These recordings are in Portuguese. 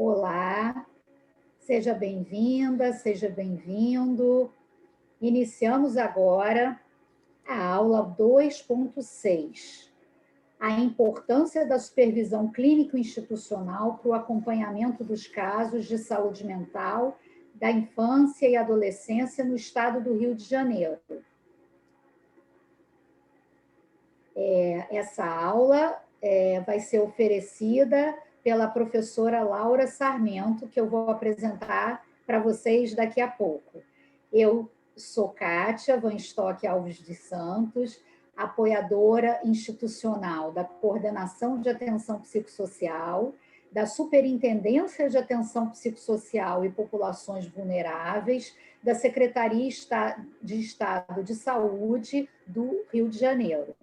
Olá, seja bem-vinda, seja bem-vindo. Iniciamos agora a aula 2.6, a importância da supervisão clínico-institucional para o acompanhamento dos casos de saúde mental da infância e adolescência no estado do Rio de Janeiro. Essa aula vai ser oferecida pela professora Laura Sarmento, que eu vou apresentar para vocês daqui a pouco. Eu sou Kátia Van Stock Alves de Santos, apoiadora institucional da Coordenação de Atenção Psicossocial, da Superintendência de Atenção Psicossocial e Populações Vulneráveis, da Secretaria de Estado de Saúde do Rio de Janeiro.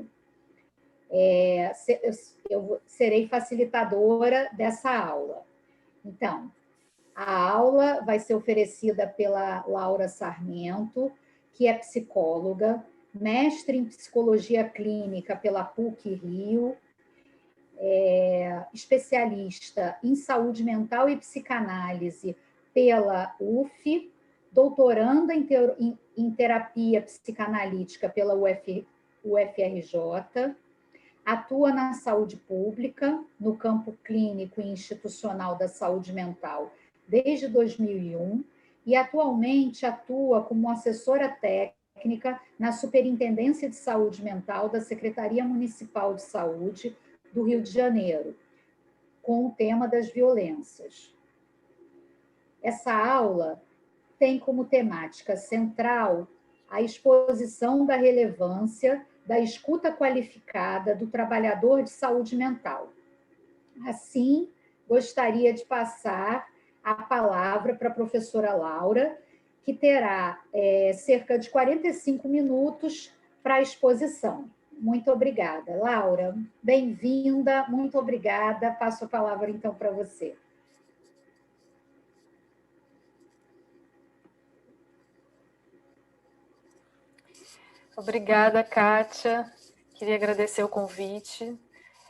Eu serei facilitadora dessa aula. Então, a aula vai ser oferecida pela Laura Sarmento, que é psicóloga, mestre em psicologia clínica pela PUC-Rio, especialista em saúde mental e psicanálise pela UF, doutoranda em terapia psicanalítica pela UFRJ, atua na saúde pública, no campo clínico e institucional da saúde mental desde 2001 e atualmente atua como assessora técnica na Superintendência de Saúde Mental da Secretaria Municipal de Saúde do Rio de Janeiro, com o tema das violências. Essa aula tem como temática central a exposição da relevância da escuta qualificada do trabalhador de saúde mental. Assim, gostaria de passar a palavra para a professora Laura, que terá cerca de 45 minutos para a exposição. Muito obrigada. Laura, bem-vinda, muito obrigada. Passo a palavra, então, para você. Obrigada, Kátia. Queria agradecer o convite.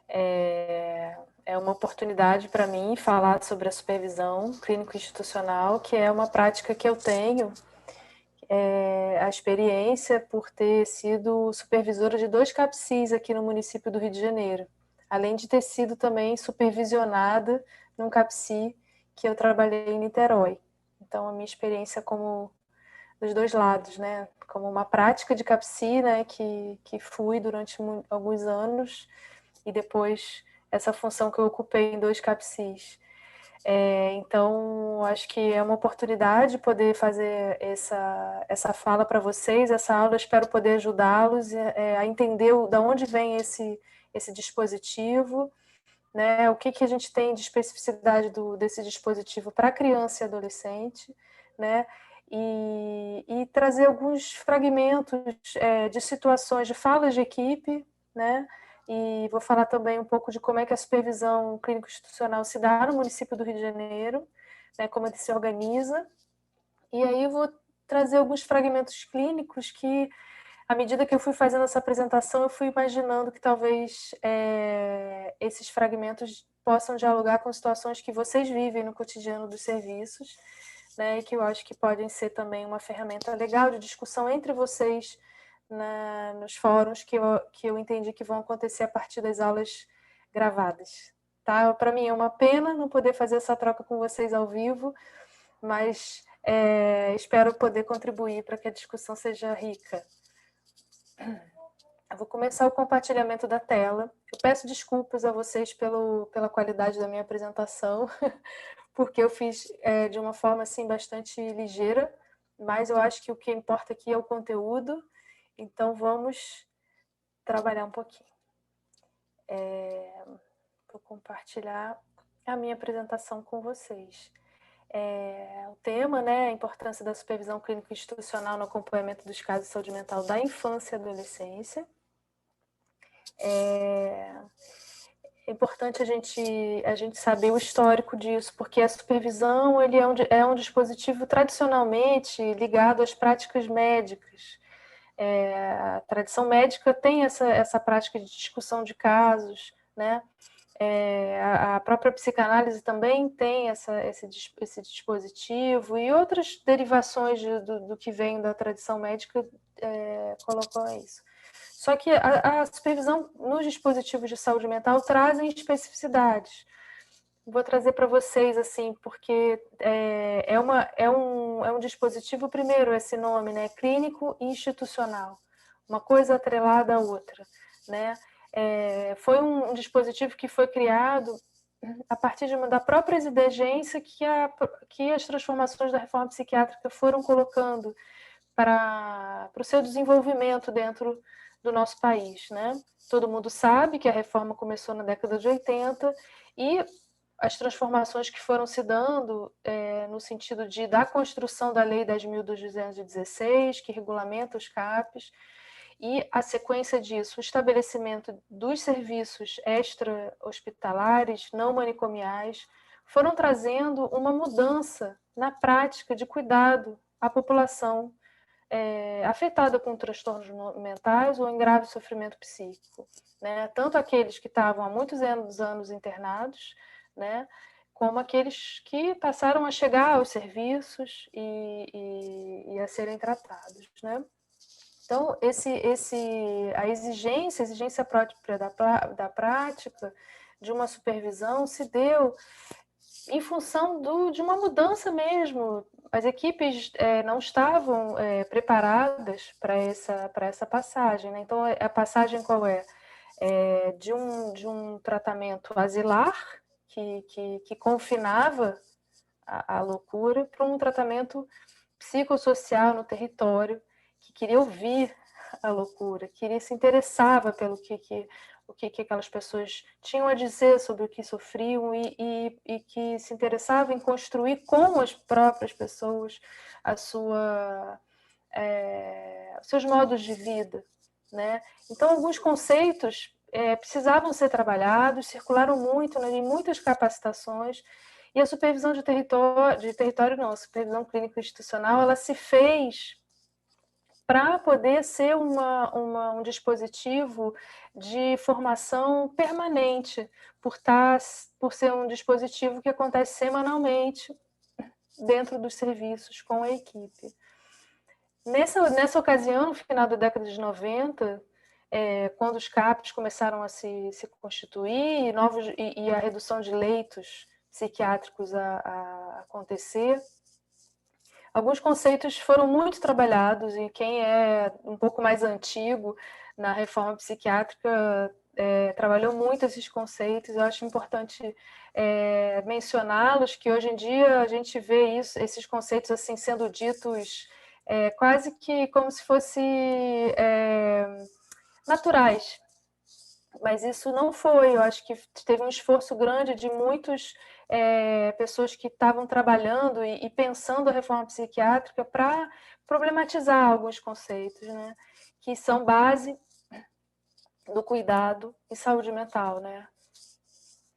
É uma oportunidade para mim falar sobre a supervisão clínico-institucional, que é uma prática que eu tenho, a experiência por ter sido supervisora de 2 CAPCIs aqui no município do Rio de Janeiro, além de ter sido também supervisionada num CAPCI que eu trabalhei em Niterói. Então, a minha experiência como dos 2 lados, né? Como uma prática de CAPCI, né? Que fui durante alguns anos, e depois essa função que eu ocupei em 2 CAPCIs. Então, acho que é uma oportunidade poder fazer essa fala para vocês, essa aula. Eu espero poder ajudá-los a entender de onde vem esse dispositivo, né? O que a gente tem de especificidade desse dispositivo para criança e adolescente, né? E trazer alguns fragmentos de situações, de falas de equipe, né? E vou falar também um pouco de como é que a supervisão clínico-institucional se dá no município do Rio de Janeiro, né? Como ele se organiza. E aí eu vou trazer alguns fragmentos clínicos que, à medida que eu fui fazendo essa apresentação, eu fui imaginando que talvez esses fragmentos possam dialogar com situações que vocês vivem no cotidiano dos serviços, né, e que eu acho que podem ser também uma ferramenta legal de discussão entre vocês nos fóruns que eu entendi que vão acontecer a partir das aulas gravadas. Tá? Para mim é uma pena não poder fazer essa troca com vocês ao vivo, mas espero poder contribuir para que a discussão seja rica. Eu vou começar o compartilhamento da tela. Eu peço desculpas a vocês pela qualidade da minha apresentação, porque eu fiz de uma forma assim bastante ligeira, mas eu acho que o que importa aqui é o conteúdo, então vamos trabalhar um pouquinho. Vou compartilhar a minha apresentação com vocês. O tema, né, a importância da supervisão clínica institucional no acompanhamento dos casos de saúde mental da infância e adolescência. É importante a gente saber o histórico disso, porque a supervisão ele é um dispositivo tradicionalmente ligado às práticas médicas. A tradição médica tem essa prática de discussão de casos, né? A própria psicanálise também tem esse dispositivo, e outras derivações do que vem da tradição médica colocam isso. Só que a supervisão nos dispositivos de saúde mental trazem especificidades. Vou trazer para vocês, assim, porque é um dispositivo, primeiro, esse nome, né? Clínico e institucional. Uma coisa atrelada à outra, né? Foi um dispositivo que foi criado a partir da própria exigência que as transformações da reforma psiquiátrica foram colocando para o seu desenvolvimento dentro do nosso país, né? Todo mundo sabe que a reforma começou na década de 80 e as transformações que foram se dando no sentido da construção da Lei 10.216, que regulamenta os CAPs, e a sequência disso, o estabelecimento dos serviços extra-hospitalares, não manicomiais, foram trazendo uma mudança na prática de cuidado à população afetada com transtornos mentais ou em grave sofrimento psíquico, né? Tanto aqueles que estavam há muitos anos internados, né? Como aqueles que passaram a chegar aos serviços e a serem tratados, né? Então, a exigência própria da prática, de uma supervisão, se deu em função de uma mudança mesmo. As equipes não estavam preparadas para essa passagem, né? Então, a passagem qual é? De um tratamento asilar, que confinava a loucura, para um tratamento psicossocial no território, que queria ouvir a loucura, que se interessava pelo que aquelas pessoas tinham a dizer sobre o que sofriam e que se interessava em construir com as próprias pessoas seus modos de vida, né? Então, alguns conceitos precisavam ser trabalhados, circularam muito, né, em muitas capacitações, e a supervisão de território não, a supervisão clínica institucional, ela se fez para poder ser um dispositivo de formação permanente, por ser um dispositivo que acontece semanalmente dentro dos serviços com a equipe. Nessa ocasião, no final da década de 90, quando os CAPs começaram a se constituir e a redução de leitos psiquiátricos a acontecer, alguns conceitos foram muito trabalhados, e quem é um pouco mais antigo na reforma psiquiátrica trabalhou muito esses conceitos. Eu acho importante mencioná-los, que hoje em dia a gente vê esses conceitos assim sendo ditos quase que como se fossem naturais. Mas isso não foi. Eu acho que teve um esforço grande de muitas pessoas que estavam trabalhando e pensando a reforma psiquiátrica para problematizar alguns conceitos, né, que são base do cuidado e saúde mental, né?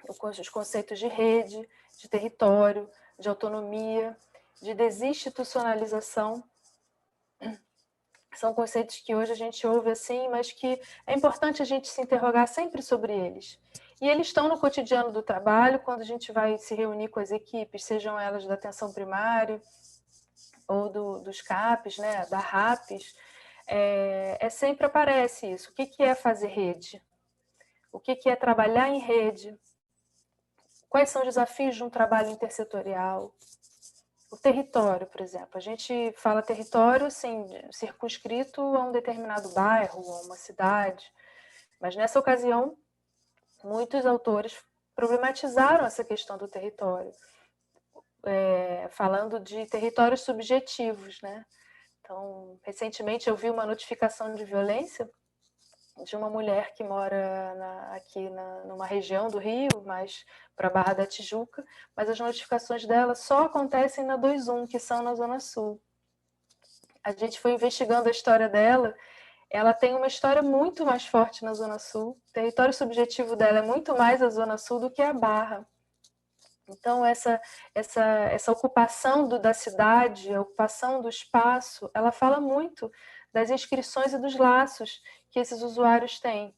Os conceitos de rede, de território, de autonomia, de desinstitucionalização. São conceitos que hoje a gente ouve assim, mas que é importante a gente se interrogar sempre sobre eles. E eles estão no cotidiano do trabalho, quando a gente vai se reunir com as equipes, sejam elas da atenção primária ou dos CAPs, né, da RAPs, sempre aparece isso. O que é fazer rede? O que é trabalhar em rede? Quais são os desafios de um trabalho intersetorial? O território, por exemplo. A gente fala território assim, circunscrito a um determinado bairro, a uma cidade. Mas nessa ocasião, muitos autores problematizaram essa questão do território, falando de territórios subjetivos, né? Então, recentemente eu vi uma notificação de violência de uma mulher que mora aqui numa região do Rio, mais para a Barra da Tijuca, mas as notificações dela só acontecem na 21, que são na Zona Sul. A gente foi investigando a história dela, ela tem uma história muito mais forte na Zona Sul, o território subjetivo dela é muito mais a Zona Sul do que a Barra. Então, essa ocupação da cidade, a ocupação do espaço, ela fala muito das inscrições e dos laços que esses usuários têm.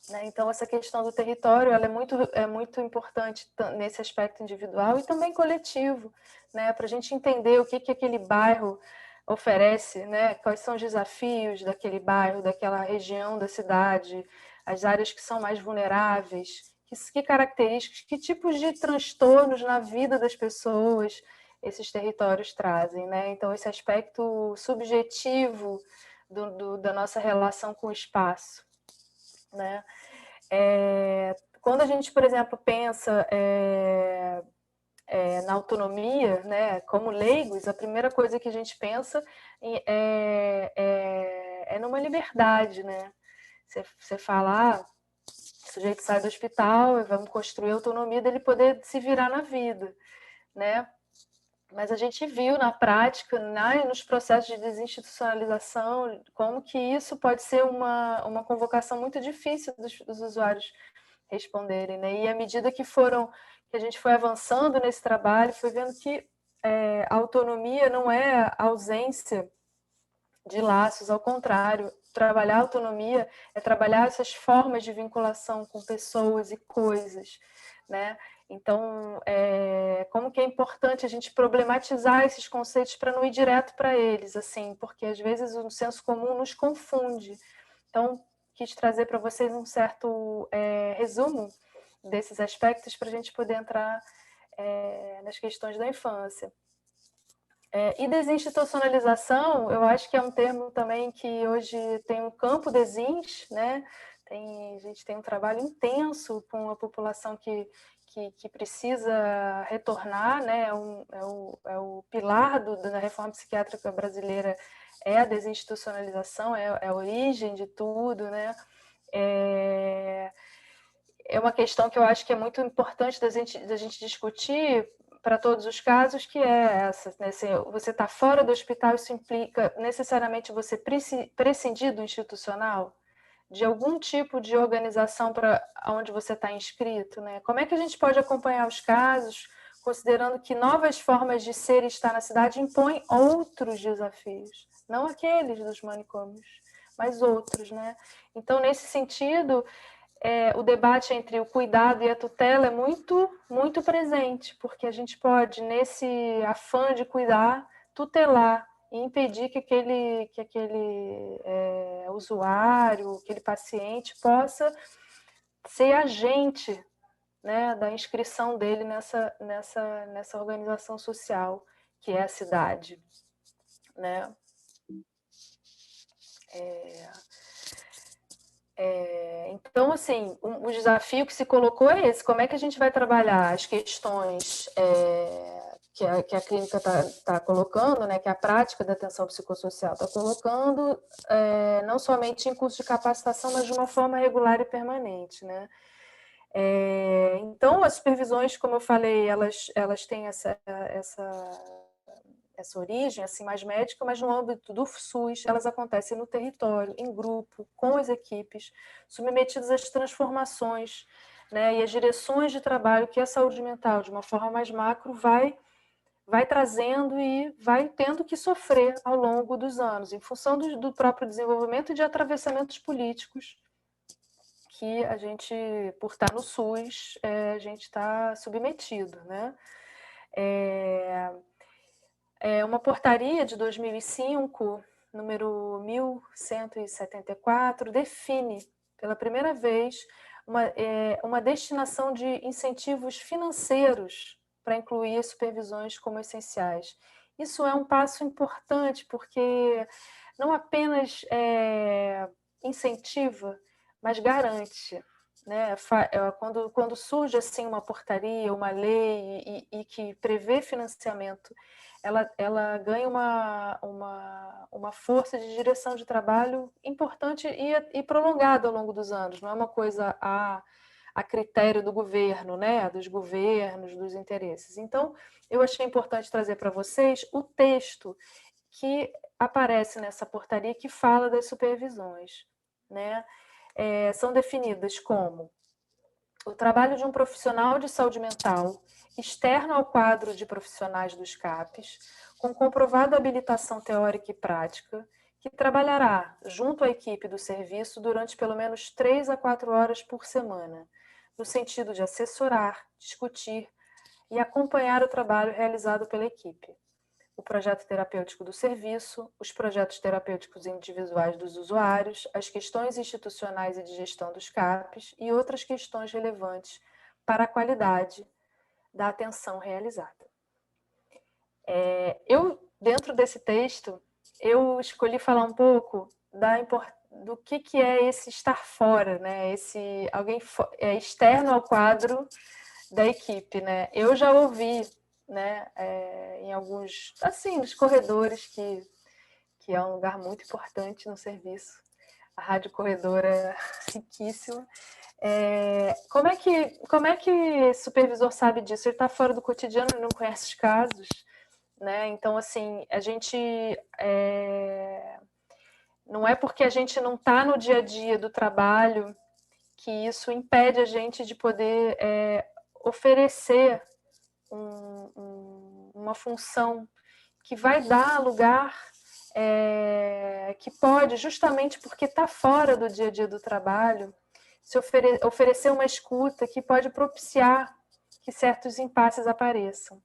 né? Então, essa questão do território ela é muito importante nesse aspecto individual e também coletivo, né? Para a gente entender o que aquele bairro oferece, né? Quais são os desafios daquele bairro, daquela região da cidade, as áreas que são mais vulneráveis, que características, que tipos de transtornos na vida das pessoas esses territórios trazem, né? Então, esse aspecto subjetivo da nossa relação com o espaço, né? Quando a gente, por exemplo, pensa na autonomia, né, como leigos, a primeira coisa que a gente pensa é numa liberdade, né? Você fala, o sujeito sai do hospital e vamos construir a autonomia dele poder se virar na vida, né? Mas a gente viu na prática, nos processos de desinstitucionalização, como que isso pode ser uma convocação muito difícil dos usuários responderem, né? E à medida que a gente foi avançando nesse trabalho, foi vendo que a autonomia não é a ausência de laços, ao contrário, trabalhar a autonomia é trabalhar essas formas de vinculação com pessoas e coisas, né? Então, como que é importante a gente problematizar esses conceitos para não ir direto para eles, assim, porque às vezes o senso comum nos confunde. Então, quis trazer para vocês um certo resumo desses aspectos para a gente poder entrar nas questões da infância. E desinstitucionalização, eu acho que é um termo também que hoje tem um campo desins, né? A gente tem um trabalho intenso com a população que precisa retornar, né? É o pilar da reforma psiquiátrica brasileira, é a desinstitucionalização, é a origem de tudo, né? É uma questão que eu acho que é muito importante da gente discutir para todos os casos, que é essa, né? Você está fora do hospital, isso implica necessariamente você prescindir do institucional, de algum tipo de organização para onde você está inscrito, né? Como é que a gente pode acompanhar os casos, considerando que novas formas de ser e estar na cidade impõem outros desafios, não aqueles dos manicômios, mas outros, né? Então, nesse sentido, o debate entre o cuidado e a tutela é muito, muito presente, porque a gente pode, nesse afã de cuidar, tutelar e impedir que aquele usuário, aquele paciente possa ser agente, né, da inscrição dele nessa organização social que é a cidade, né? Então, assim, o desafio que se colocou é esse: como é que a gente vai trabalhar as questões que a clínica está colocando, né, que a prática da atenção psicossocial está colocando, não somente em curso de capacitação, mas de uma forma regular e permanente, né? Então, as supervisões, como eu falei, elas têm essa origem assim mais médica, mas no âmbito do SUS elas acontecem no território, em grupo, com as equipes, submetidas às transformações, né, e às direções de trabalho que a saúde mental, de uma forma mais macro, vai trazendo e vai tendo que sofrer ao longo dos anos, em função do próprio desenvolvimento e de atravessamentos políticos que a gente, por estar no SUS, a gente está submetido, né? Uma portaria de 2005, número 1174, define pela primeira vez uma destinação de incentivos financeiros para incluir as supervisões como essenciais. Isso é um passo importante, porque não apenas incentiva, mas garante. Né? Quando surge assim uma portaria, uma lei e que prevê financiamento, ela ganha uma força de direção de trabalho importante e prolongada ao longo dos anos. Não é uma coisa a critério do governo, né? Dos governos, dos interesses. Então, eu achei importante trazer para vocês o texto que aparece nessa portaria que fala das supervisões, né? São definidas como o trabalho de um profissional de saúde mental externo ao quadro de profissionais dos CAPs, com comprovada habilitação teórica e prática, que trabalhará junto à equipe do serviço durante pelo menos 3 a 4 horas por semana, no sentido de assessorar, discutir e acompanhar o trabalho realizado pela equipe, o projeto terapêutico do serviço, os projetos terapêuticos individuais dos usuários, as questões institucionais e de gestão dos CAPs e outras questões relevantes para a qualidade da atenção realizada. Dentro desse texto, eu escolhi falar um pouco do que é esse estar fora, né? Esse alguém externo ao quadro da equipe, né? Eu já ouvi, né, em alguns, assim, nos corredores, que é um lugar muito importante no serviço. A Rádio Corredor é riquíssima. Como é que o supervisor sabe disso? Ele está fora do cotidiano, ele não conhece os casos, né? Então, assim, a gente não é porque a gente não está no dia a dia do trabalho que isso impede a gente de poder oferecer uma função que vai dar lugar, que pode, justamente porque está fora do dia a dia do trabalho, se oferecer uma escuta que pode propiciar que certos impasses apareçam.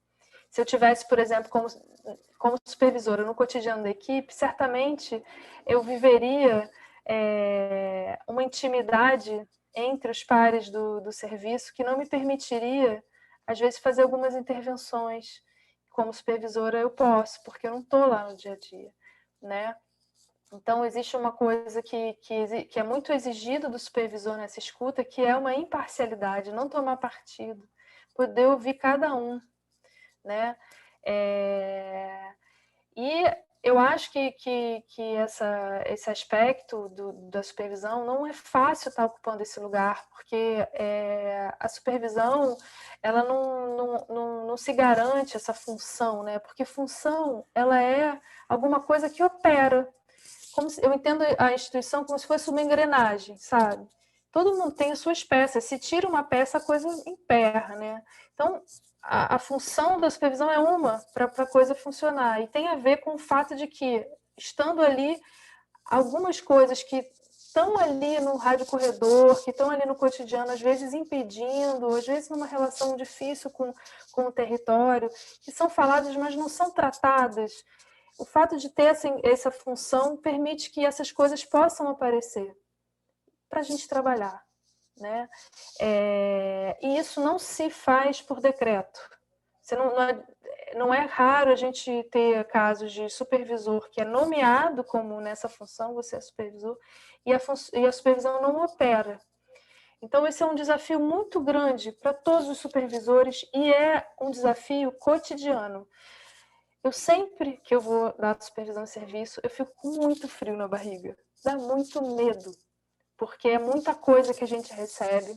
Se eu tivesse, por exemplo, como supervisora no cotidiano da equipe, certamente eu viveria uma intimidade entre os pares do serviço que não me permitiria, às vezes, fazer algumas intervenções. Como supervisora eu posso, porque eu não estou lá no dia a dia, né? Então, existe uma coisa que é muito exigido do supervisor nessa escuta, que é uma imparcialidade, não tomar partido, poder ouvir cada um, né? E eu acho que esse aspecto da supervisão não é fácil estar ocupando esse lugar, porque a supervisão ela não se garante essa função, né? Porque função ela é alguma coisa que opera. Eu entendo a instituição como se fosse uma engrenagem, sabe? Todo mundo tem as suas peças. Se tira uma peça, a coisa emperra, né? Então, a função da supervisão é uma para a coisa funcionar. E tem a ver com o fato de que, estando ali, algumas coisas que estão ali no rádio corredor, que estão ali no cotidiano, às vezes impedindo, às vezes numa relação difícil com o território, que são faladas, mas não são tratadas. O fato de ter essa função permite que essas coisas possam aparecer para a gente trabalhar, né? E isso não se faz por decreto. Não é raro a gente ter casos de supervisor que é nomeado como nessa função, você é supervisor, e a supervisão não opera. Então, esse é um desafio muito grande para todos os supervisores e é um desafio cotidiano. Eu sempre que eu vou dar supervisão de serviço, eu fico com muito frio na barriga. Dá muito medo, porque é muita coisa que a gente recebe,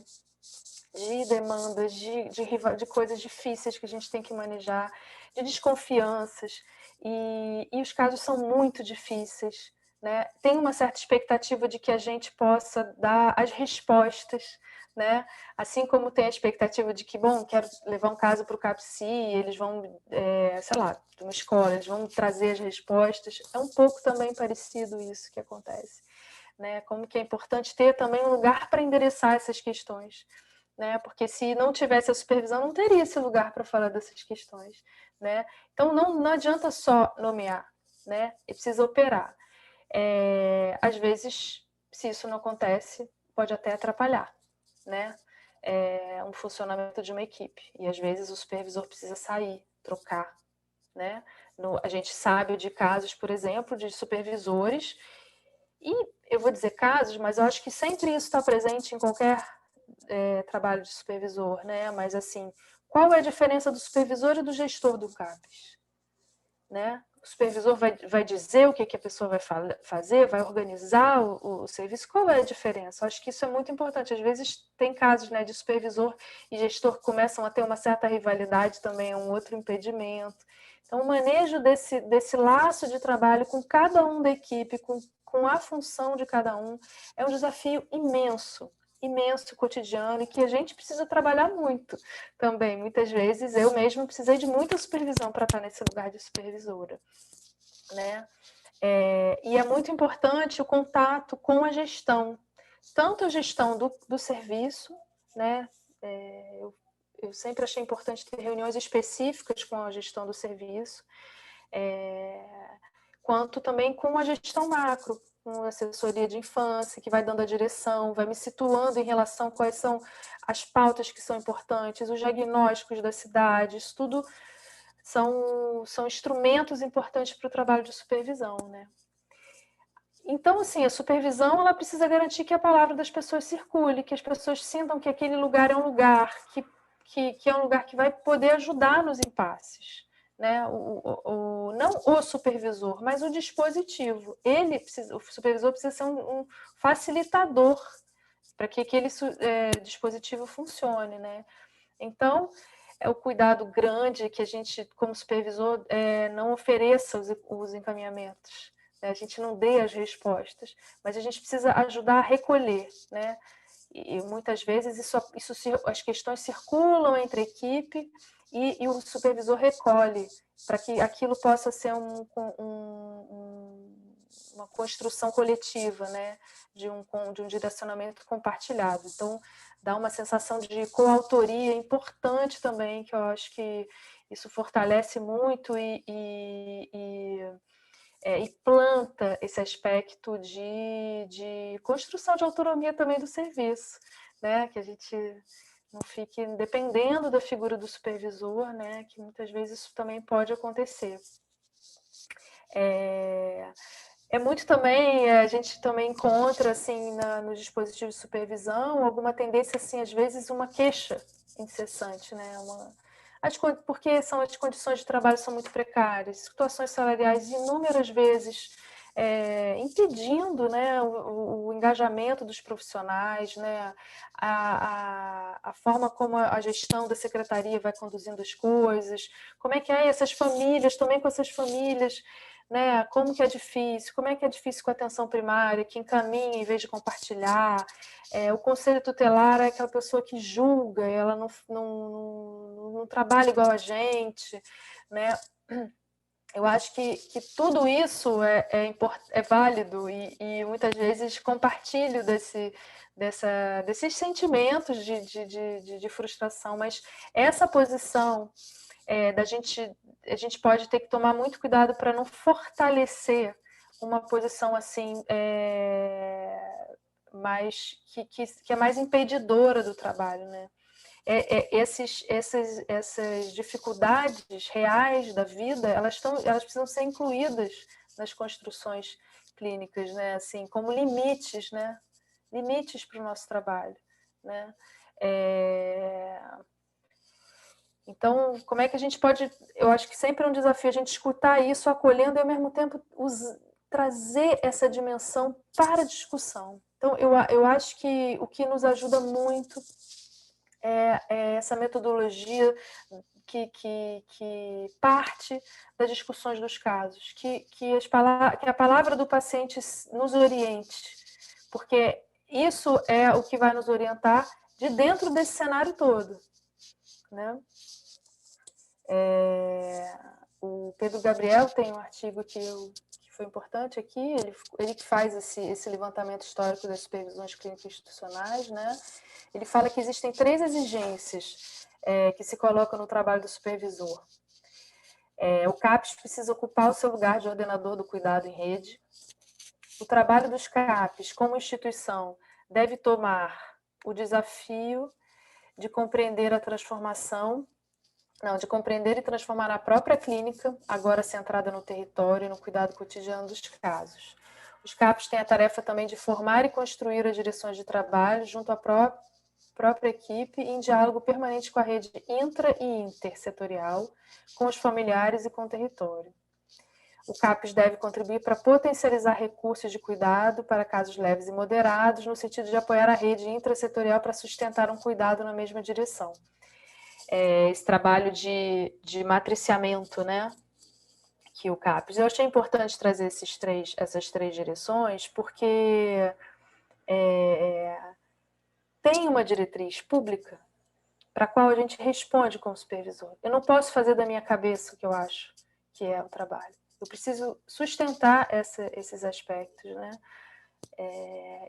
de demandas, de coisas difíceis que a gente tem que manejar, de desconfianças, e os casos são muito difíceis, né? Tem uma certa expectativa de que a gente possa dar as respostas, né? Assim como tem a expectativa de que, bom, quero levar um caso para o CAPSI, eles vão, sei lá, de uma escola, eles vão trazer as respostas. É um pouco também parecido isso que acontece, né? Como que é importante ter também um lugar para endereçar essas questões, né? Porque se não tivesse a supervisão, não teria esse lugar para falar dessas questões, né? Então, não adianta só nomear, né? E precisa operar. Às vezes, se isso não acontece, pode até atrapalhar, né? Um funcionamento de uma equipe. E às vezes o supervisor precisa sair, trocar, né? A gente sabe de casos, por exemplo, de supervisores, e eu vou dizer casos, mas eu acho que sempre isso está presente em qualquer trabalho de supervisor, né? Mas assim, qual é a diferença do supervisor e do gestor do CAPES, né? O supervisor vai dizer o que a pessoa vai fazer, vai organizar o serviço. Qual é a diferença? Eu acho que isso é muito importante. Às vezes tem casos, né, de supervisor e gestor que começam a ter uma certa rivalidade, também é um outro impedimento. Então, o manejo desse laço de trabalho com cada um da equipe, com a função de cada um, é um desafio imenso, cotidiano, e que a gente precisa trabalhar muito também. Muitas vezes eu mesma precisei de muita supervisão para estar nesse lugar de supervisora, né? E é muito importante o contato com a gestão, tanto a gestão do serviço, né? Eu sempre achei importante ter reuniões específicas com a gestão do serviço, quanto também com a gestão macro, com a assessoria de infância, que vai dando a direção, vai me situando em relação a quais são as pautas que são importantes, os diagnósticos da cidade, isso tudo são instrumentos importantes para o trabalho de supervisão, né? Então, assim, a supervisão ela precisa garantir que a palavra das pessoas circule, que as pessoas sintam que aquele lugar é um lugar que é um lugar que vai poder ajudar nos impasses, né? Não o supervisor, mas o dispositivo. O supervisor precisa ser um facilitador para que aquele dispositivo funcione, né? Então, é o cuidado grande que a gente, como supervisor, não ofereça os encaminhamentos, né? A gente não dê as respostas, mas a gente precisa ajudar a recolher, né? E muitas vezes as questões circulam entre a equipe e o supervisor recolhe para que aquilo possa ser uma construção coletiva, né? De um direcionamento compartilhado. Então, dá uma sensação de coautoria importante também, que eu acho que isso fortalece muito e planta esse aspecto de construção de autonomia também do serviço, né? Que a gente não fique dependendo da figura do supervisor, né? Que muitas vezes isso também pode acontecer. Muito também, a gente também encontra, assim, nos dispositivos de supervisão, alguma tendência, assim, às vezes, uma queixa incessante, né? Porque as condições de trabalho são muito precárias, situações salariais inúmeras vezes impedindo, né, o engajamento dos profissionais, né, a forma como a gestão da secretaria vai conduzindo as coisas, como é que essas famílias, também com essas famílias, né, como é que é difícil com a atenção primária, que encaminha em vez de compartilhar. O conselho tutelar é aquela pessoa que julga, ela não trabalha igual a gente, né? Eu acho que tudo isso é válido e muitas vezes compartilho desses sentimentos de frustração, mas essa posição a gente pode ter que tomar muito cuidado para não fortalecer uma posição assim que é mais impedidora do trabalho, né? Essas dificuldades reais da vida, elas precisam ser incluídas nas construções clínicas, né? Assim, como limites, né? Limites para o nosso trabalho, né? Então, como é que a gente pode... Eu acho que sempre é um desafio a gente escutar isso, acolhendo e, ao mesmo tempo, trazer essa dimensão para a discussão. Então, eu acho que o que nos ajuda muito é essa metodologia que parte das discussões dos casos, que a palavra do paciente nos oriente, porque isso é o que vai nos orientar de dentro desse cenário todo, né? O Pedro Gabriel tem um artigo que foi importante aqui, ele que faz esse levantamento histórico das supervisões clínicas institucionais, né? Ele fala que existem 3 exigências que se colocam no trabalho do supervisor. O CAPES precisa ocupar o seu lugar de ordenador do cuidado em rede. O trabalho dos CAPES, como instituição, deve tomar o desafio de compreender a transformação, de compreender e transformar a própria clínica, agora centrada no território e no cuidado cotidiano dos casos. Os CAPES têm a tarefa também de formar e construir as direções de trabalho junto à própria equipe em diálogo permanente com a rede intra e intersetorial, com os familiares e com o território. O CAPES deve contribuir para potencializar recursos de cuidado para casos leves e moderados, no sentido de apoiar a rede intrasetorial para sustentar um cuidado na mesma direção. Esse trabalho de matriciamento, né, que o CAPES. Eu achei importante trazer essas 3 direções, porque tem uma diretriz pública para a qual a gente responde como supervisor. Eu não posso fazer da minha cabeça o que eu acho que é o trabalho. Eu preciso sustentar esses aspectos, né?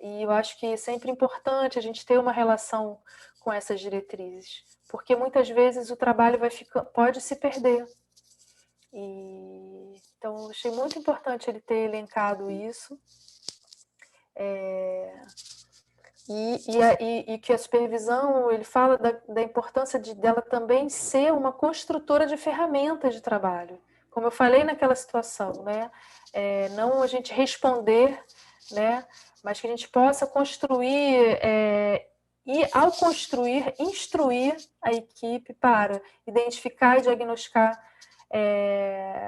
E eu acho que é sempre importante a gente ter uma relação com essas diretrizes, porque muitas vezes o trabalho pode se perder. Então, eu achei muito importante ele ter elencado isso. E que a supervisão, ele fala da importância dela também ser uma construtora de ferramentas de trabalho. Como eu falei naquela situação, né? Não a gente responder, né? Mas que a gente possa construir, e ao construir, instruir a equipe para identificar e diagnosticar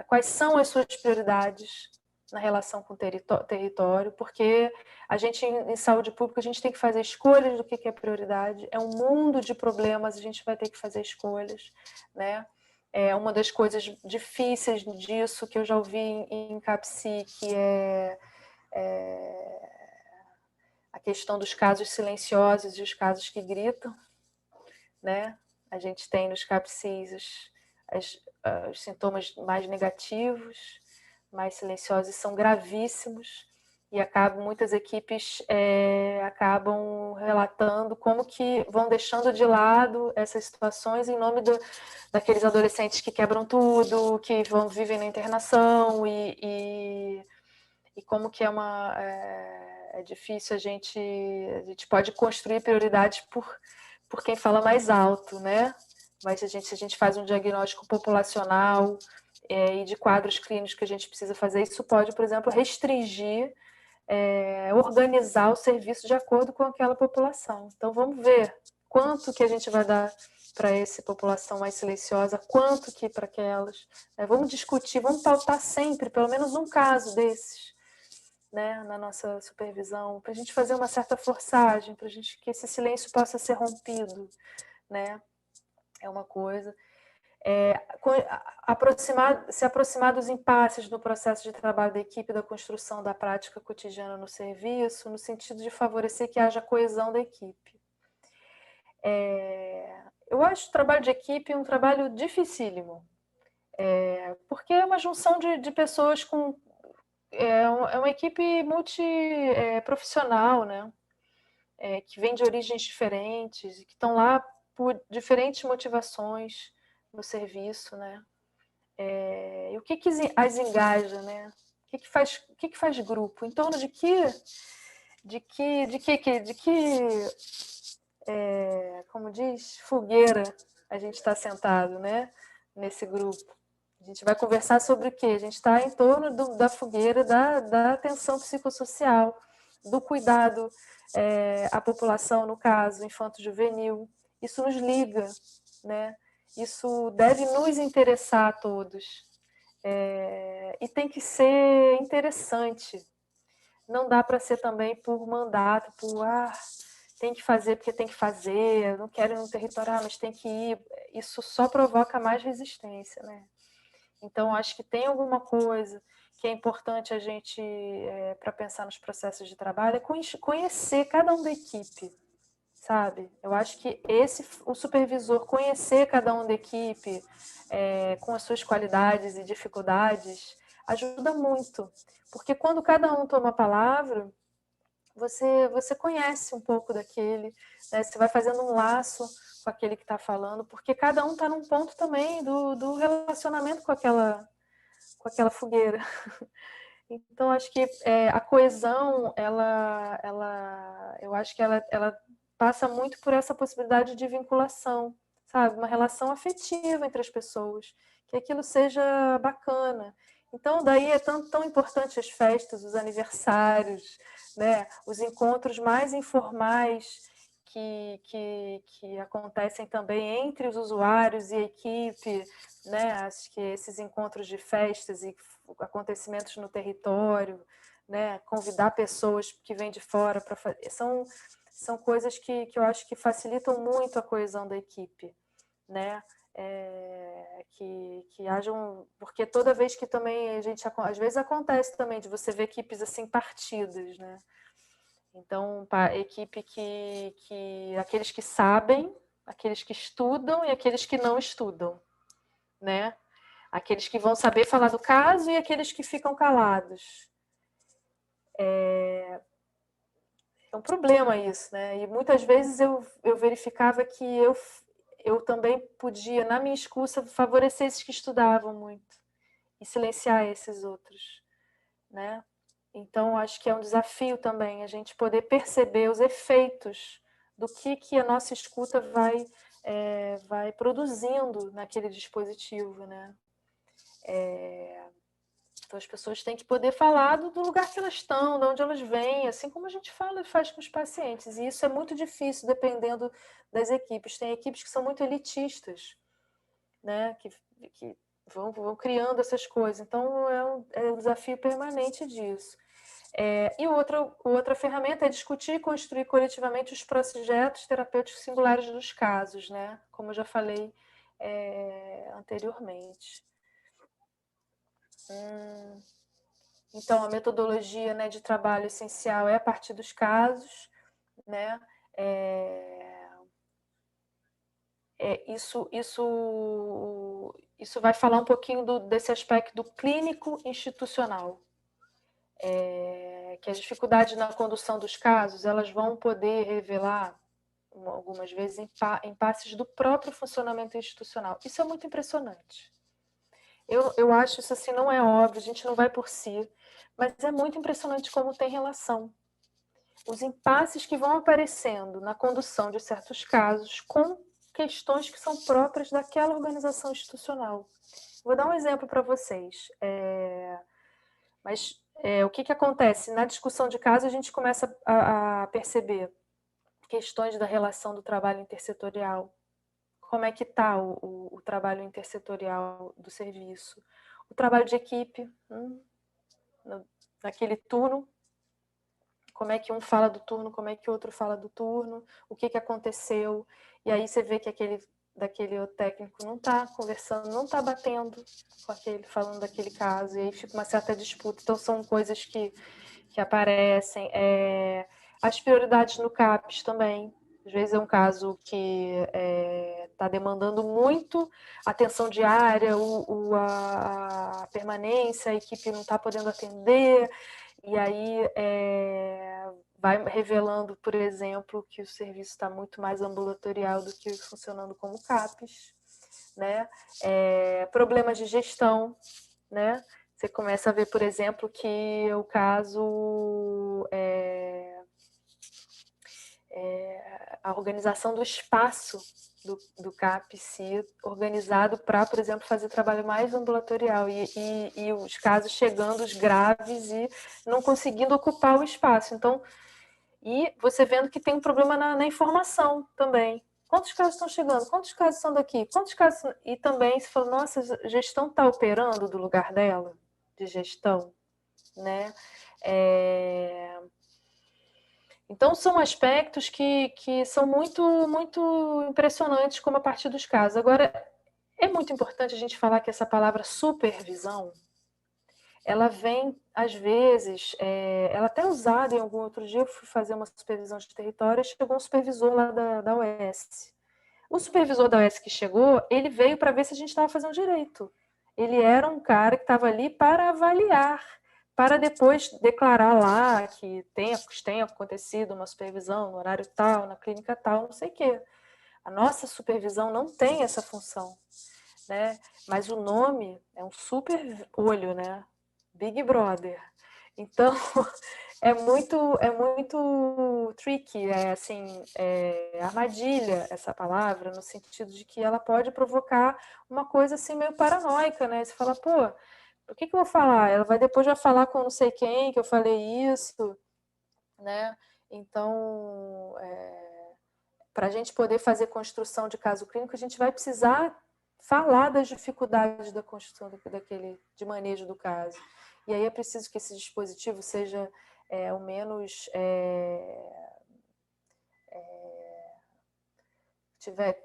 quais são as suas prioridades na relação com o território, porque a gente, em saúde pública, a gente tem que fazer escolhas do que é prioridade. É um mundo de problemas, a gente vai ter que fazer escolhas, né? Uma das coisas difíceis disso que eu já ouvi em CAPSI, que é a questão dos casos silenciosos e os casos que gritam, né? A gente tem nos CAPSIs os sintomas mais negativos, mais silenciosos, são gravíssimos, e muitas equipes acabam relatando como que vão deixando de lado essas situações em nome daqueles adolescentes que quebram tudo, que vivem na internação, e como que é difícil, a gente pode construir prioridades por quem fala mais alto, né? Mas se a gente faz um diagnóstico populacional e de quadros clínicos que a gente precisa fazer, isso pode, por exemplo, restringir, organizar o serviço de acordo com aquela população. Então, vamos ver quanto que a gente vai dar para essa população mais silenciosa, quanto que para aquelas. Vamos discutir, vamos pautar sempre, pelo menos um caso desses, né, na nossa supervisão, para a gente fazer uma certa forçagem, para que esse silêncio possa ser rompido, né? É uma coisa. Se aproximar dos impasses no processo de trabalho da equipe, da construção da prática cotidiana no serviço, no sentido de favorecer que haja coesão da equipe. Eu acho o trabalho de equipe um trabalho dificílimo, porque é uma junção de pessoas com... É uma equipe multiprofissional, né? Que vem de origens diferentes, que estão lá por diferentes motivações no serviço, né? E o que as engaja, né? O que faz grupo? Em torno de que como diz, fogueira a gente está sentado, né? Nesse grupo. A gente vai conversar sobre o quê? A gente está em torno da fogueira da atenção psicossocial, do cuidado à população, no caso, infanto-juvenil. Isso nos liga, né? Isso deve nos interessar a todos. E tem que ser interessante. Não dá para ser também por mandato, tem que fazer porque tem que fazer, eu não quero ir no território, mas tem que ir. Isso só provoca mais resistência, né? Então, acho que tem alguma coisa que é importante a gente, para pensar nos processos de trabalho, é conhecer cada um da equipe, sabe? Eu acho que o supervisor conhecer cada um da equipe, com as suas qualidades e dificuldades, ajuda muito. Porque quando cada um toma a palavra, você conhece um pouco daquele, né? Você vai fazendo um laço com aquele que está falando, porque cada um está num ponto também do relacionamento com aquela fogueira. Então, acho que a coesão, eu acho que ela passa muito por essa possibilidade de vinculação, sabe? Uma relação afetiva entre as pessoas, que aquilo seja bacana. Então, daí é tão importante as festas, os aniversários, né? Os encontros mais informais que acontecem também entre os usuários e a equipe, né? Acho que esses encontros de festas e acontecimentos no território, né? Convidar pessoas que vêm de fora para fazer, são coisas que eu acho que facilitam muito a coesão da equipe, né? Que hajam, porque toda vez que também às vezes acontece também de você ver equipes assim partidas, né? Então, equipe que aqueles que sabem, aqueles que estudam e aqueles que não estudam, né? Aqueles que vão saber falar do caso e aqueles que ficam calados. É um problema isso, né? E muitas vezes eu verificava que eu também podia, na minha escuta, favorecer esses que estudavam muito e silenciar esses outros, né? Então, acho que é um desafio também a gente poder perceber os efeitos do que a nossa escuta vai produzindo naquele dispositivo, né? Então, as pessoas têm que poder falar do lugar que elas estão, de onde elas vêm, assim como a gente fala e faz com os pacientes. E isso é muito difícil, dependendo das equipes. Tem equipes que são muito elitistas, né? Que vão criando essas coisas. Então, é um desafio permanente disso. E outra ferramenta é discutir e construir coletivamente os projetos terapêuticos singulares dos casos, né? Como eu já falei anteriormente. Então, a metodologia, né, de trabalho essencial é a partir dos casos, né? Isso vai falar um pouquinho desse aspecto clínico institucional. Que as dificuldades na condução dos casos, elas vão poder revelar, algumas vezes, impasses do próprio funcionamento institucional. Isso é muito impressionante. Eu acho isso assim, não é óbvio, a gente não vai por si, mas é muito impressionante como tem relação. Os impasses que vão aparecendo na condução de certos casos com questões que são próprias daquela organização institucional. Vou dar um exemplo para vocês. O que acontece? Na discussão de caso, a gente começa a perceber questões da relação do trabalho intersetorial. Como é que está o trabalho intersetorial do serviço? O trabalho de equipe, naquele turno, como é que um fala do turno, como é que o outro fala do turno, o que aconteceu. E aí você vê que daquele técnico não está conversando, não está batendo com aquele, falando daquele caso, e aí fica uma certa disputa. Então, são coisas que aparecem. As prioridades no CAPES também. Às vezes é um caso que está demandando muito atenção diária, a permanência, a equipe não está podendo atender, e aí vai revelando, por exemplo, que o serviço está muito mais ambulatorial do que funcionando como CAPES, né? Problemas de gestão, né? Você começa a ver, por exemplo, que o caso a organização do espaço do CAPES organizado para, por exemplo, fazer trabalho mais ambulatorial e os casos chegando, os graves, e não conseguindo ocupar o espaço. Então, e você vendo que tem um problema na informação também. Quantos casos estão chegando? Quantos casos são daqui? Quantos casos? E também se fala, nossa, a gestão está operando do lugar dela, de gestão, né? Então, são aspectos que são muito, muito impressionantes, como a partir dos casos. Agora, é muito importante a gente falar que essa palavra supervisão, ela vem, às vezes, ela até é usada em algum outro dia, eu fui fazer uma supervisão de território, e chegou um supervisor lá da UES. O supervisor da UES que chegou, ele veio para ver se a gente estava fazendo direito. Ele era um cara que estava ali para avaliar, para depois declarar lá que tenha acontecido uma supervisão no horário tal, na clínica tal, não sei o quê. A nossa supervisão não tem essa função, né? Mas o nome é um super olho, né? Big Brother. Então, é muito tricky, armadilha essa palavra, no sentido de que ela pode provocar uma coisa assim meio paranoica, né? Você fala, pô, o que eu vou falar? Ela depois vai falar com não sei quem que eu falei isso, né? Então, para a gente poder fazer construção de caso clínico, a gente vai precisar falar das dificuldades da construção de manejo do caso. E aí é preciso que esse dispositivo seja o menos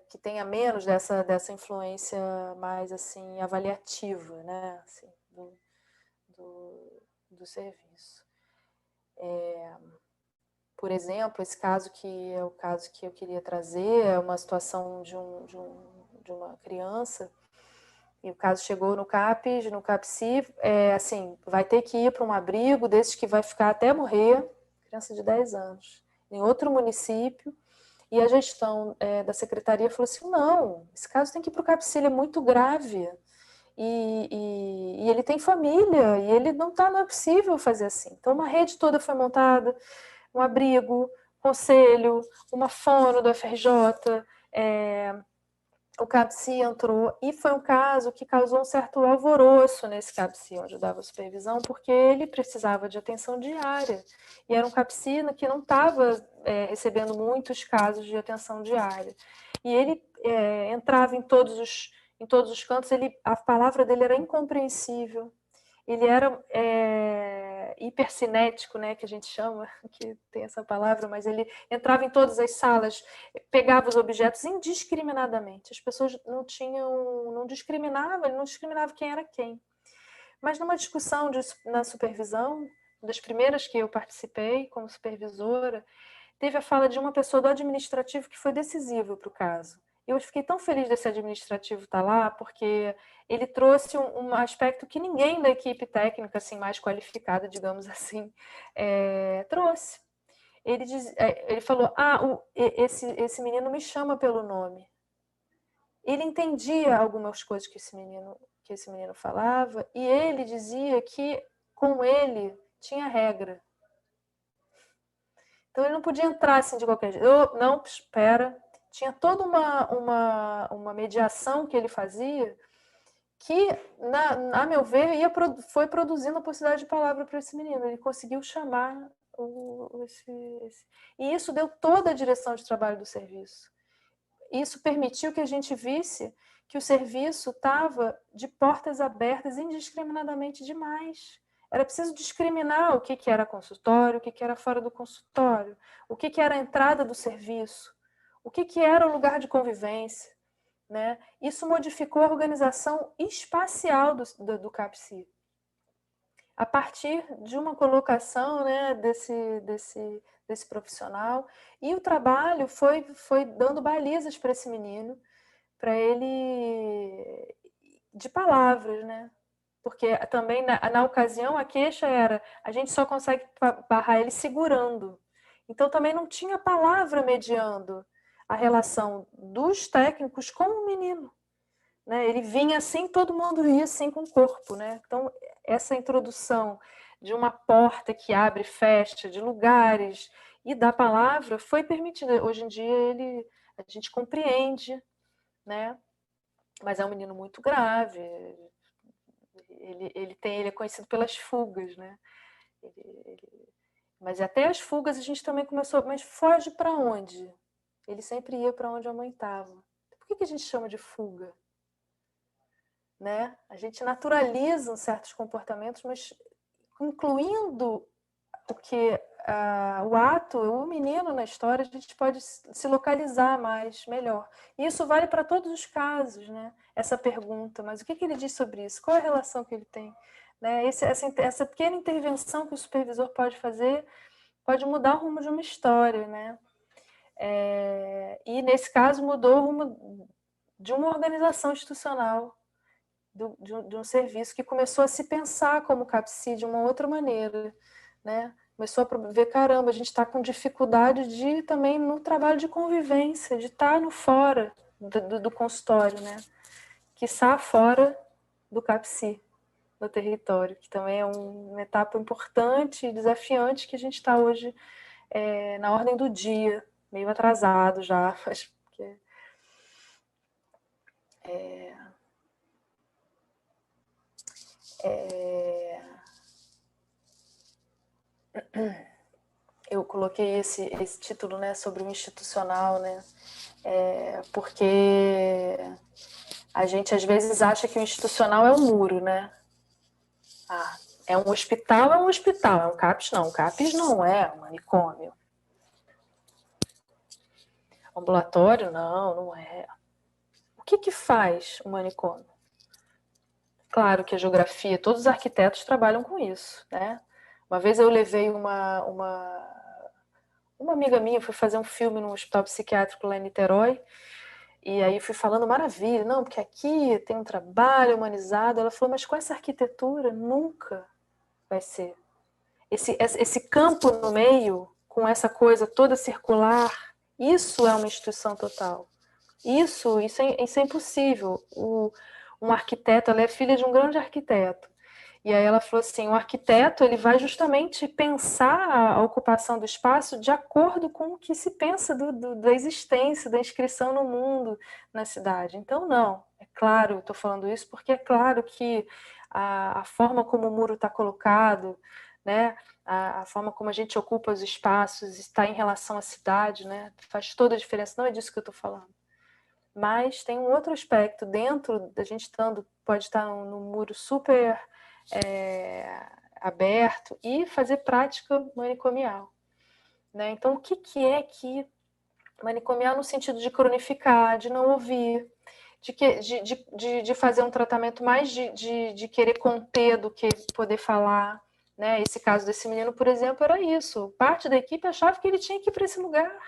que tenha menos dessa influência mais assim avaliativa, né, assim, do serviço. Por exemplo, esse caso que é o caso que eu queria trazer é uma situação de uma criança E o caso chegou no CAPS, no CAPSI, assim, vai ter que ir para um abrigo desses que vai ficar até morrer, criança de 10 anos, em outro município. E a gestão da secretaria falou assim, não, esse caso tem que ir para o CAPSI, ele é muito grave. E ele tem família, e ele não é possível fazer assim. Então, uma rede toda foi montada, um abrigo, conselho, uma fono do FRJ, o CAPSI entrou, e foi um caso que causou um certo alvoroço nesse CAPSI, onde eu dava supervisão, porque ele precisava de atenção diária, e era um CAPSI que não estava recebendo muitos casos de atenção diária. E ele entrava em todos os cantos, a palavra dele era incompreensível, ele era hipercinético, né, que a gente chama, que tem essa palavra, mas ele entrava em todas as salas, pegava os objetos indiscriminadamente. As pessoas não discriminavam, ele não discriminava quem era quem. Mas numa discussão na supervisão, das primeiras que eu participei como supervisora, teve a fala de uma pessoa do administrativo que foi decisiva para o caso. Eu fiquei tão feliz desse administrativo estar lá, porque ele trouxe um aspecto que ninguém da equipe técnica, assim, mais qualificada, digamos assim, trouxe. Ele falou, esse menino me chama pelo nome. Ele entendia algumas coisas que esse menino falava, e ele dizia que com ele tinha regra. Então ele não podia entrar assim de qualquer jeito. Não, espera. Tinha toda uma mediação que ele fazia que, a meu ver, foi produzindo a possibilidade de palavra para esse menino. Ele conseguiu chamar E isso deu toda a direção de trabalho do serviço. Isso permitiu que a gente visse que o serviço estava de portas abertas indiscriminadamente demais. Era preciso discriminar o que era consultório, o que era fora do consultório, o que era a entrada do serviço, o que era o lugar de convivência. Né? Isso modificou a organização espacial do CAPSI. A partir de uma colocação, né, desse profissional, e o trabalho foi dando balizas para esse menino, para ele, de palavras, né? Porque também, na ocasião, a queixa era, a gente só consegue barrar ele segurando. Então, também não tinha palavra mediando a relação dos técnicos com o menino. Né? Ele vinha assim, todo mundo ia assim com o corpo. Né? Então, essa introdução de uma porta que abre e fecha, de lugares e da palavra, foi permitida. Hoje em dia, a gente compreende, né? Mas é um menino muito grave. Ele é conhecido pelas fugas, né? Mas até as fugas a gente também começou. Mas foge para onde? Ele sempre ia para onde a mãe estava. Por que a gente chama de fuga? Né? A gente naturaliza certos comportamentos, mas incluindo o ato, o menino na história, a gente pode se localizar melhor. E isso vale para todos os casos, né? Essa pergunta, mas o que ele diz sobre isso? Qual é a relação que ele tem? Né? Essa pequena intervenção que o supervisor pode fazer pode mudar o rumo de uma história, né? E nesse caso mudou o rumo de uma organização institucional, de um serviço que começou a se pensar como CAPSI de uma outra maneira, né? Começou a ver, caramba, a gente está com dificuldade também no trabalho de convivência, de estar no fora do consultório, né? Quiçá fora do CAPSI, no território, que também é uma etapa importante e desafiante que a gente está hoje na ordem do dia, meio atrasado já, mas porque eu coloquei esse título, né, sobre o institucional, né, porque a gente às vezes acha que o institucional é um muro, né? É um hospital, é um CAPS não. Um CAPS não é um manicômio. Ambulatório, não é. O que faz um manicômio? Claro que a geografia, todos os arquitetos trabalham com isso, né? Uma vez eu levei uma amiga minha, foi fazer um filme num hospital psiquiátrico lá em Niterói, E aí fui falando maravilha, não, porque aqui tem um trabalho humanizado. Ela falou, mas com essa arquitetura nunca vai ser. Esse campo no meio, com essa coisa toda circular, isso é uma instituição total. Isso é impossível. Um arquiteto, ela é filha de um grande arquiteto. E aí ela falou assim, o arquiteto ele vai justamente pensar a ocupação do espaço de acordo com o que se pensa da existência, da inscrição no mundo, na cidade. Então, não, é claro, estou falando isso porque é claro que a forma como o muro está colocado, né, a forma como a gente ocupa os espaços está em relação à cidade, né, faz toda a diferença, não é disso que eu estou falando. Mas tem um outro aspecto, dentro da gente pode estar no muro super aberto e fazer prática manicomial. Né? Então, o que é que manicomial no sentido de cronificar, de não ouvir, de fazer um tratamento mais de querer conter do que poder falar. Né? Esse caso desse menino, por exemplo, era isso. Parte da equipe achava que ele tinha que ir para esse lugar.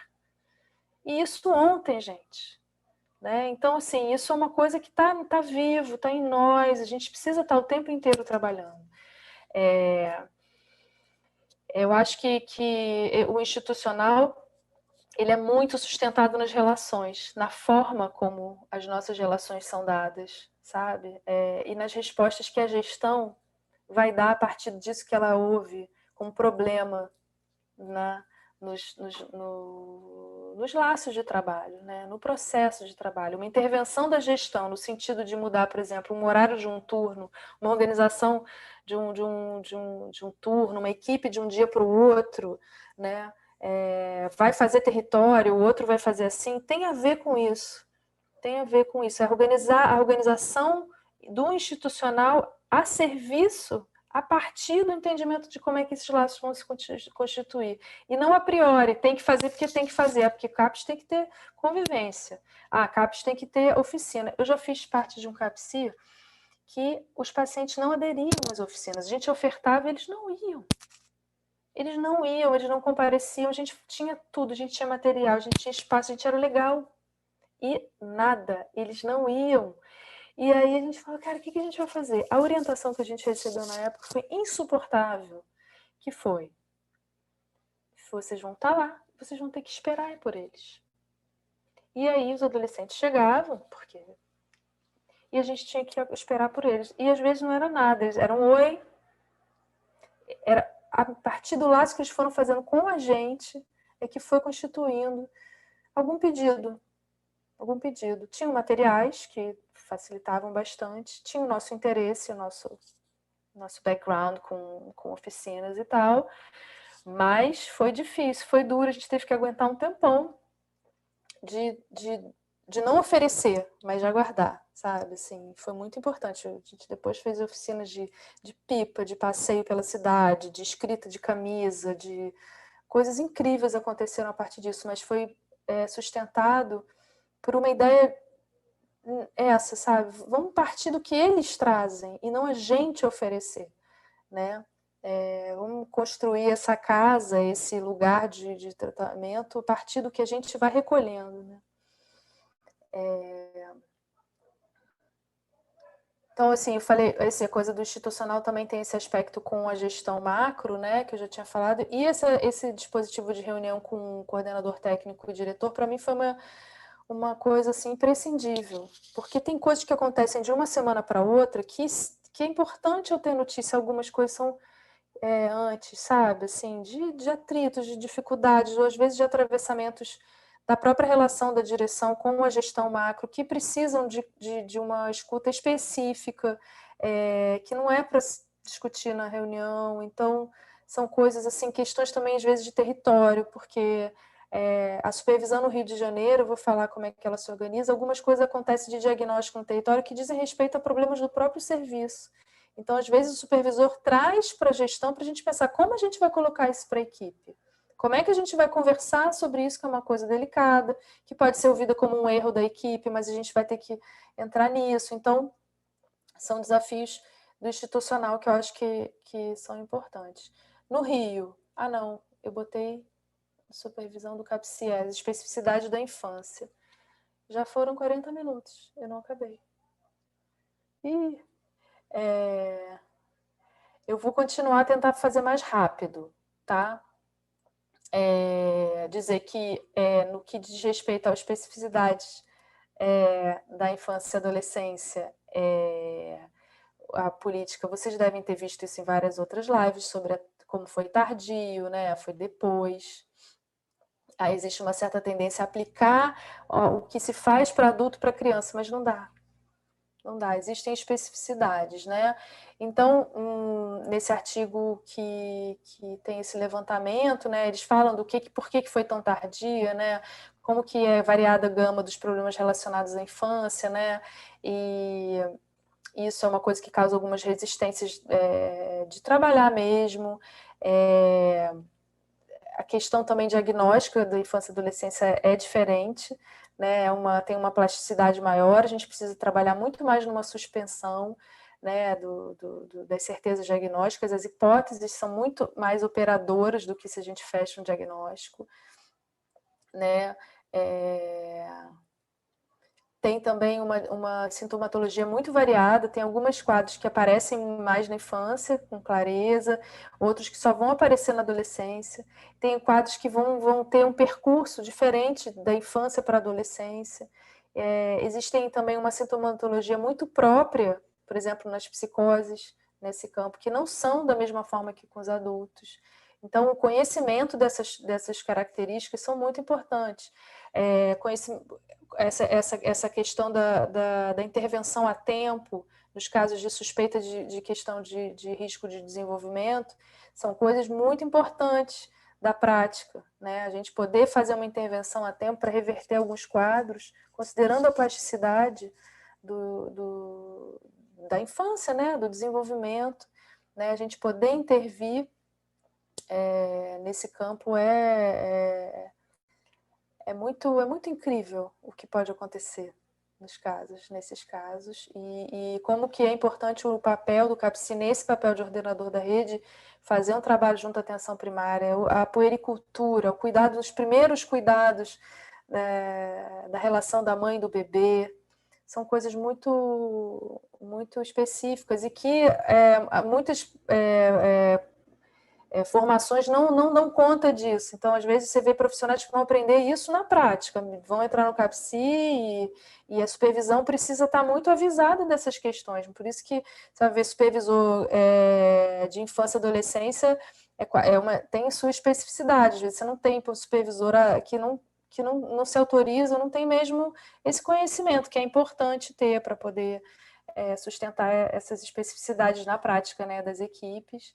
E isso ontem, gente. Né? Então, assim, isso é uma coisa que tá vivo, está em nós, a gente precisa estar o tempo inteiro trabalhando. Eu acho que o institucional ele é muito sustentado nas relações, na forma como as nossas relações são dadas, sabe? E nas respostas que a gestão vai dar a partir disso que ela ouve como problema nos laços de trabalho, né? No processo de trabalho. Uma intervenção da gestão no sentido de mudar, por exemplo, um horário de um turno, uma organização de um turno, uma equipe de um dia para o outro, né? Vai fazer território, o outro vai fazer assim, tem a ver com isso. Tem a ver com isso. É organizar a organização do institucional a serviço a partir do entendimento de como é que esses laços vão se constituir. E não a priori, tem que fazer porque tem que fazer, porque CAPES tem que ter convivência. CAPES tem que ter oficina. Eu já fiz parte de um CAPSI que os pacientes não aderiam às oficinas. A gente ofertava e eles não iam. Eles não iam, eles não compareciam, a gente tinha tudo, a gente tinha material, a gente tinha espaço, a gente era legal. E nada, eles não iam. E aí a gente falou, cara, o que a gente vai fazer? A orientação que a gente recebeu na época foi insuportável, que foi, vocês vão estar lá, vocês vão ter que esperar por eles. E aí os adolescentes chegavam, porque... E a gente tinha que esperar por eles. E às vezes não era nada, eles eram oi. Era a partir do laço que eles foram fazendo com a gente, é que foi constituindo algum pedido. Tinham materiais que facilitavam bastante, tinha o nosso interesse, o nosso background com oficinas e tal, mas foi difícil, foi duro, a gente teve que aguentar um tempão de não oferecer, mas de aguardar, sabe? Assim, foi muito importante. A gente depois fez oficinas de pipa, de passeio pela cidade, de escrita de camisa, de coisas incríveis aconteceram a partir disso, mas foi sustentado por uma ideia essa, sabe? Vamos partir do que eles trazem e não a gente oferecer, né? Vamos construir essa casa, esse lugar de tratamento a partir do que a gente vai recolhendo, né? Então, assim, eu falei, essa coisa do institucional também tem esse aspecto com a gestão macro, né, que eu já tinha falado, e esse dispositivo de reunião com o coordenador técnico e diretor, para mim foi uma coisa assim imprescindível, porque tem coisas que acontecem de uma semana para outra que é importante eu ter notícia, algumas coisas são antes, sabe, assim, de atritos, de dificuldades, ou às vezes de atravessamentos da própria relação da direção com a gestão macro, que precisam de uma escuta específica, que não é para discutir na reunião, então são coisas assim, questões também às vezes de território, porque a supervisão no Rio de Janeiro, vou falar como é que ela se organiza, algumas coisas acontecem de diagnóstico no território que dizem respeito a problemas do próprio serviço. Então, às vezes, o supervisor traz para a gestão para a gente pensar como a gente vai colocar isso para a equipe. Como é que a gente vai conversar sobre isso, que é uma coisa delicada, que pode ser ouvida como um erro da equipe, mas a gente vai ter que entrar nisso. Então, são desafios do institucional que eu acho que são importantes. No Rio, não, eu botei supervisão do CAPCIES, especificidade da infância. Já foram 40 minutos, eu não acabei. E eu vou continuar a tentar fazer mais rápido, tá? Dizer que, no que diz respeito às especificidades da infância e adolescência, a política, vocês devem ter visto isso em várias outras lives, sobre como foi tardio, né? Foi depois. Aí existe uma certa tendência a aplicar o que se faz para adulto para criança, mas não dá. Não dá, existem especificidades, né? Então, nesse artigo que tem esse levantamento, né, eles falam do por que foi tão tardia, né? Como que é variada a gama dos problemas relacionados à infância, né? E isso é uma coisa que causa algumas resistências de trabalhar mesmo. A questão também diagnóstica da infância e adolescência é diferente, né? Tem uma plasticidade maior, a gente precisa trabalhar muito mais numa suspensão, né, das certezas diagnósticas, as hipóteses são muito mais operadoras do que se a gente fecha um diagnóstico, né? Tem também uma sintomatologia muito variada, tem alguns quadros que aparecem mais na infância, com clareza, outros que só vão aparecer na adolescência, tem quadros que vão ter um percurso diferente da infância para a adolescência. Existem também uma sintomatologia muito própria, por exemplo, nas psicoses, nesse campo, que não são da mesma forma que com os adultos. Então, o conhecimento dessas características são muito importantes. Essa questão da intervenção a tempo, nos casos de suspeita de questão de risco de desenvolvimento, são coisas muito importantes da prática, né? A gente poder fazer uma intervenção a tempo para reverter alguns quadros, considerando a plasticidade da infância, né? Do desenvolvimento, né? A gente poder intervir nesse campo é muito incrível o que pode acontecer nesses casos, e como que é importante o papel do CAPCI nesse papel de ordenador da rede, fazer um trabalho junto à atenção primária, a puericultura, o cuidado dos primeiros cuidados da relação da mãe e do bebê, são coisas muito, muito específicas e que muitas formações não dão conta disso. Então, às vezes, você vê profissionais que vão aprender isso na prática, vão entrar no CAPCI e a supervisão precisa estar muito avisada dessas questões. Por isso que você vai ver supervisor de infância e adolescência tem sua especificidade. Às vezes, você não tem supervisora que não se autoriza, não tem mesmo esse conhecimento, que é importante ter para poder sustentar essas especificidades na prática, né, das equipes.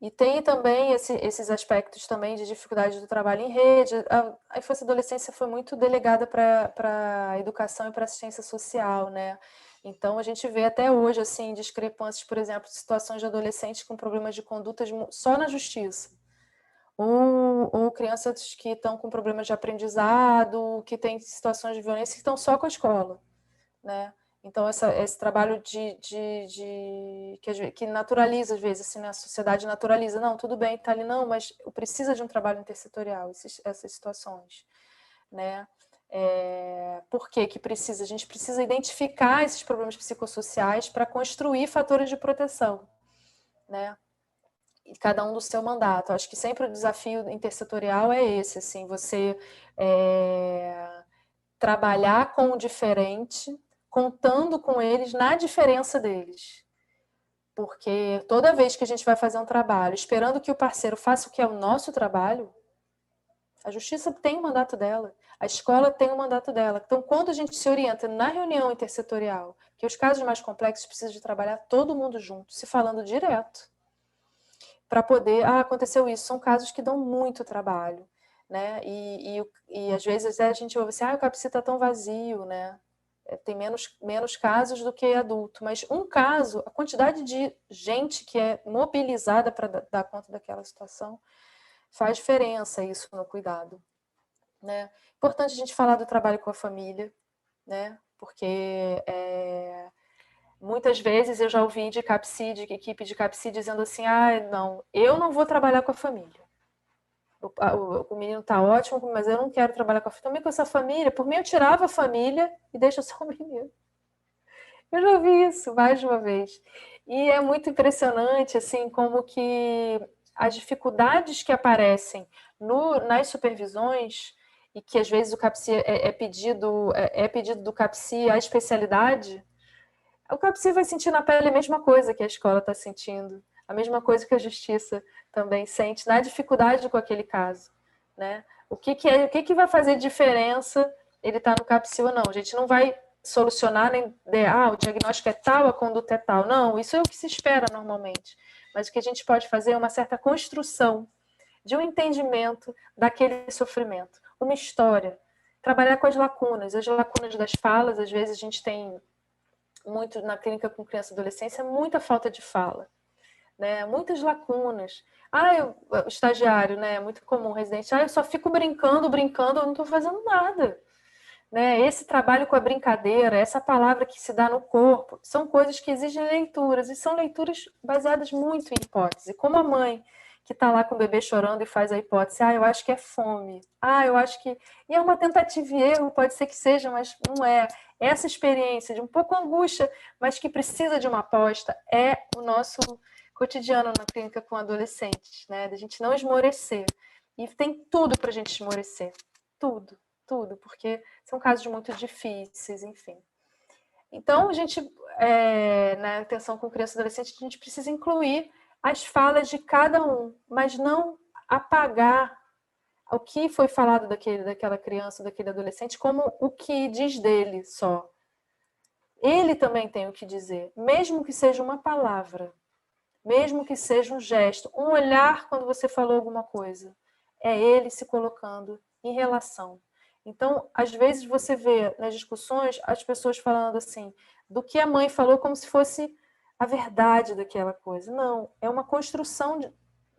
E tem também esses aspectos também de dificuldade do trabalho em rede. A infância e adolescência foi muito delegada para a educação e para a assistência social, né? Então, a gente vê até hoje, assim, discrepâncias, por exemplo, de situações de adolescentes com problemas de condutas só na justiça. Ou crianças que estão com problemas de aprendizado, que têm situações de violência que estão só com a escola, né? Então, esse trabalho que naturaliza, às vezes, assim, né? A sociedade naturaliza. Não, tudo bem, está ali, não, mas precisa de um trabalho intersetorial, essas situações, né? Por que precisa? A gente precisa identificar esses problemas psicossociais para construir fatores de proteção, né? E cada um do seu mandato. Acho que sempre o desafio intersetorial é esse, assim, você trabalhar com o diferente, contando com eles na diferença deles. Porque toda vez que a gente vai fazer um trabalho esperando que o parceiro faça o que é o nosso trabalho, a justiça tem o mandato dela, a escola tem o mandato dela. Então, quando a gente se orienta na reunião intersetorial, que os casos mais complexos precisam de trabalhar todo mundo junto, se falando direto, para poder, aconteceu isso, são casos que dão muito trabalho, né? E às vezes a gente ouve assim, o CAPCI está tão vazio, né? Tem menos casos do que adulto, mas um caso, a quantidade de gente que é mobilizada para dar conta daquela situação faz diferença isso no cuidado, né? Importante a gente falar do trabalho com a família, né? Porque muitas vezes eu já ouvi de CAPCI, de equipe de CAPCI dizendo assim, não, eu não vou trabalhar com a família. o menino está ótimo, mas eu não quero trabalhar também com essa família. Por mim, eu tirava a família e deixa só o menino. Eu já ouvi isso mais de uma vez. E é muito impressionante, assim, como que as dificuldades que aparecem nas supervisões, e que às vezes o CAPSI é pedido do CAPSI a especialidade, o CAPSI vai sentir na pele a mesma coisa que a escola está sentindo, a mesma coisa que a justiça também sente na dificuldade com aquele caso, né? O que vai fazer diferença ele estar no CAPSI ou não? A gente não vai solucionar nem o diagnóstico é tal, a conduta é tal. Não, isso é o que se espera normalmente. Mas o que a gente pode fazer é uma certa construção de um entendimento daquele sofrimento, uma história, trabalhar com as lacunas das falas. Às vezes a gente tem muito na clínica com criança e adolescência, muita falta de fala, né? Muitas lacunas. O estagiário, né? É muito comum, residente. Eu só fico brincando, eu não estou fazendo nada. Né? Esse trabalho com a brincadeira, essa palavra que se dá no corpo, são coisas que exigem leituras, e são leituras baseadas muito em hipótese. Como a mãe que está lá com o bebê chorando e faz a hipótese, eu acho que é fome, eu acho que... E é uma tentativa e erro, pode ser que seja, mas não é. Essa experiência de um pouco angústia, mas que precisa de uma aposta, é o nosso cotidiano na clínica com adolescentes, né? Da gente não esmorecer. E tem tudo para a gente esmorecer, tudo, porque são casos muito difíceis, enfim. Então, a gente, na atenção com criança e adolescente, a gente precisa incluir as falas de cada um, mas não apagar o que foi falado daquela criança, daquele adolescente, como o que diz dele só. Ele também tem o que dizer, mesmo que seja uma palavra, mesmo que seja um gesto, um olhar quando você falou alguma coisa. É ele se colocando em relação. Então, às vezes você vê nas discussões as pessoas falando assim, do que a mãe falou como se fosse a verdade daquela coisa. Não, é uma construção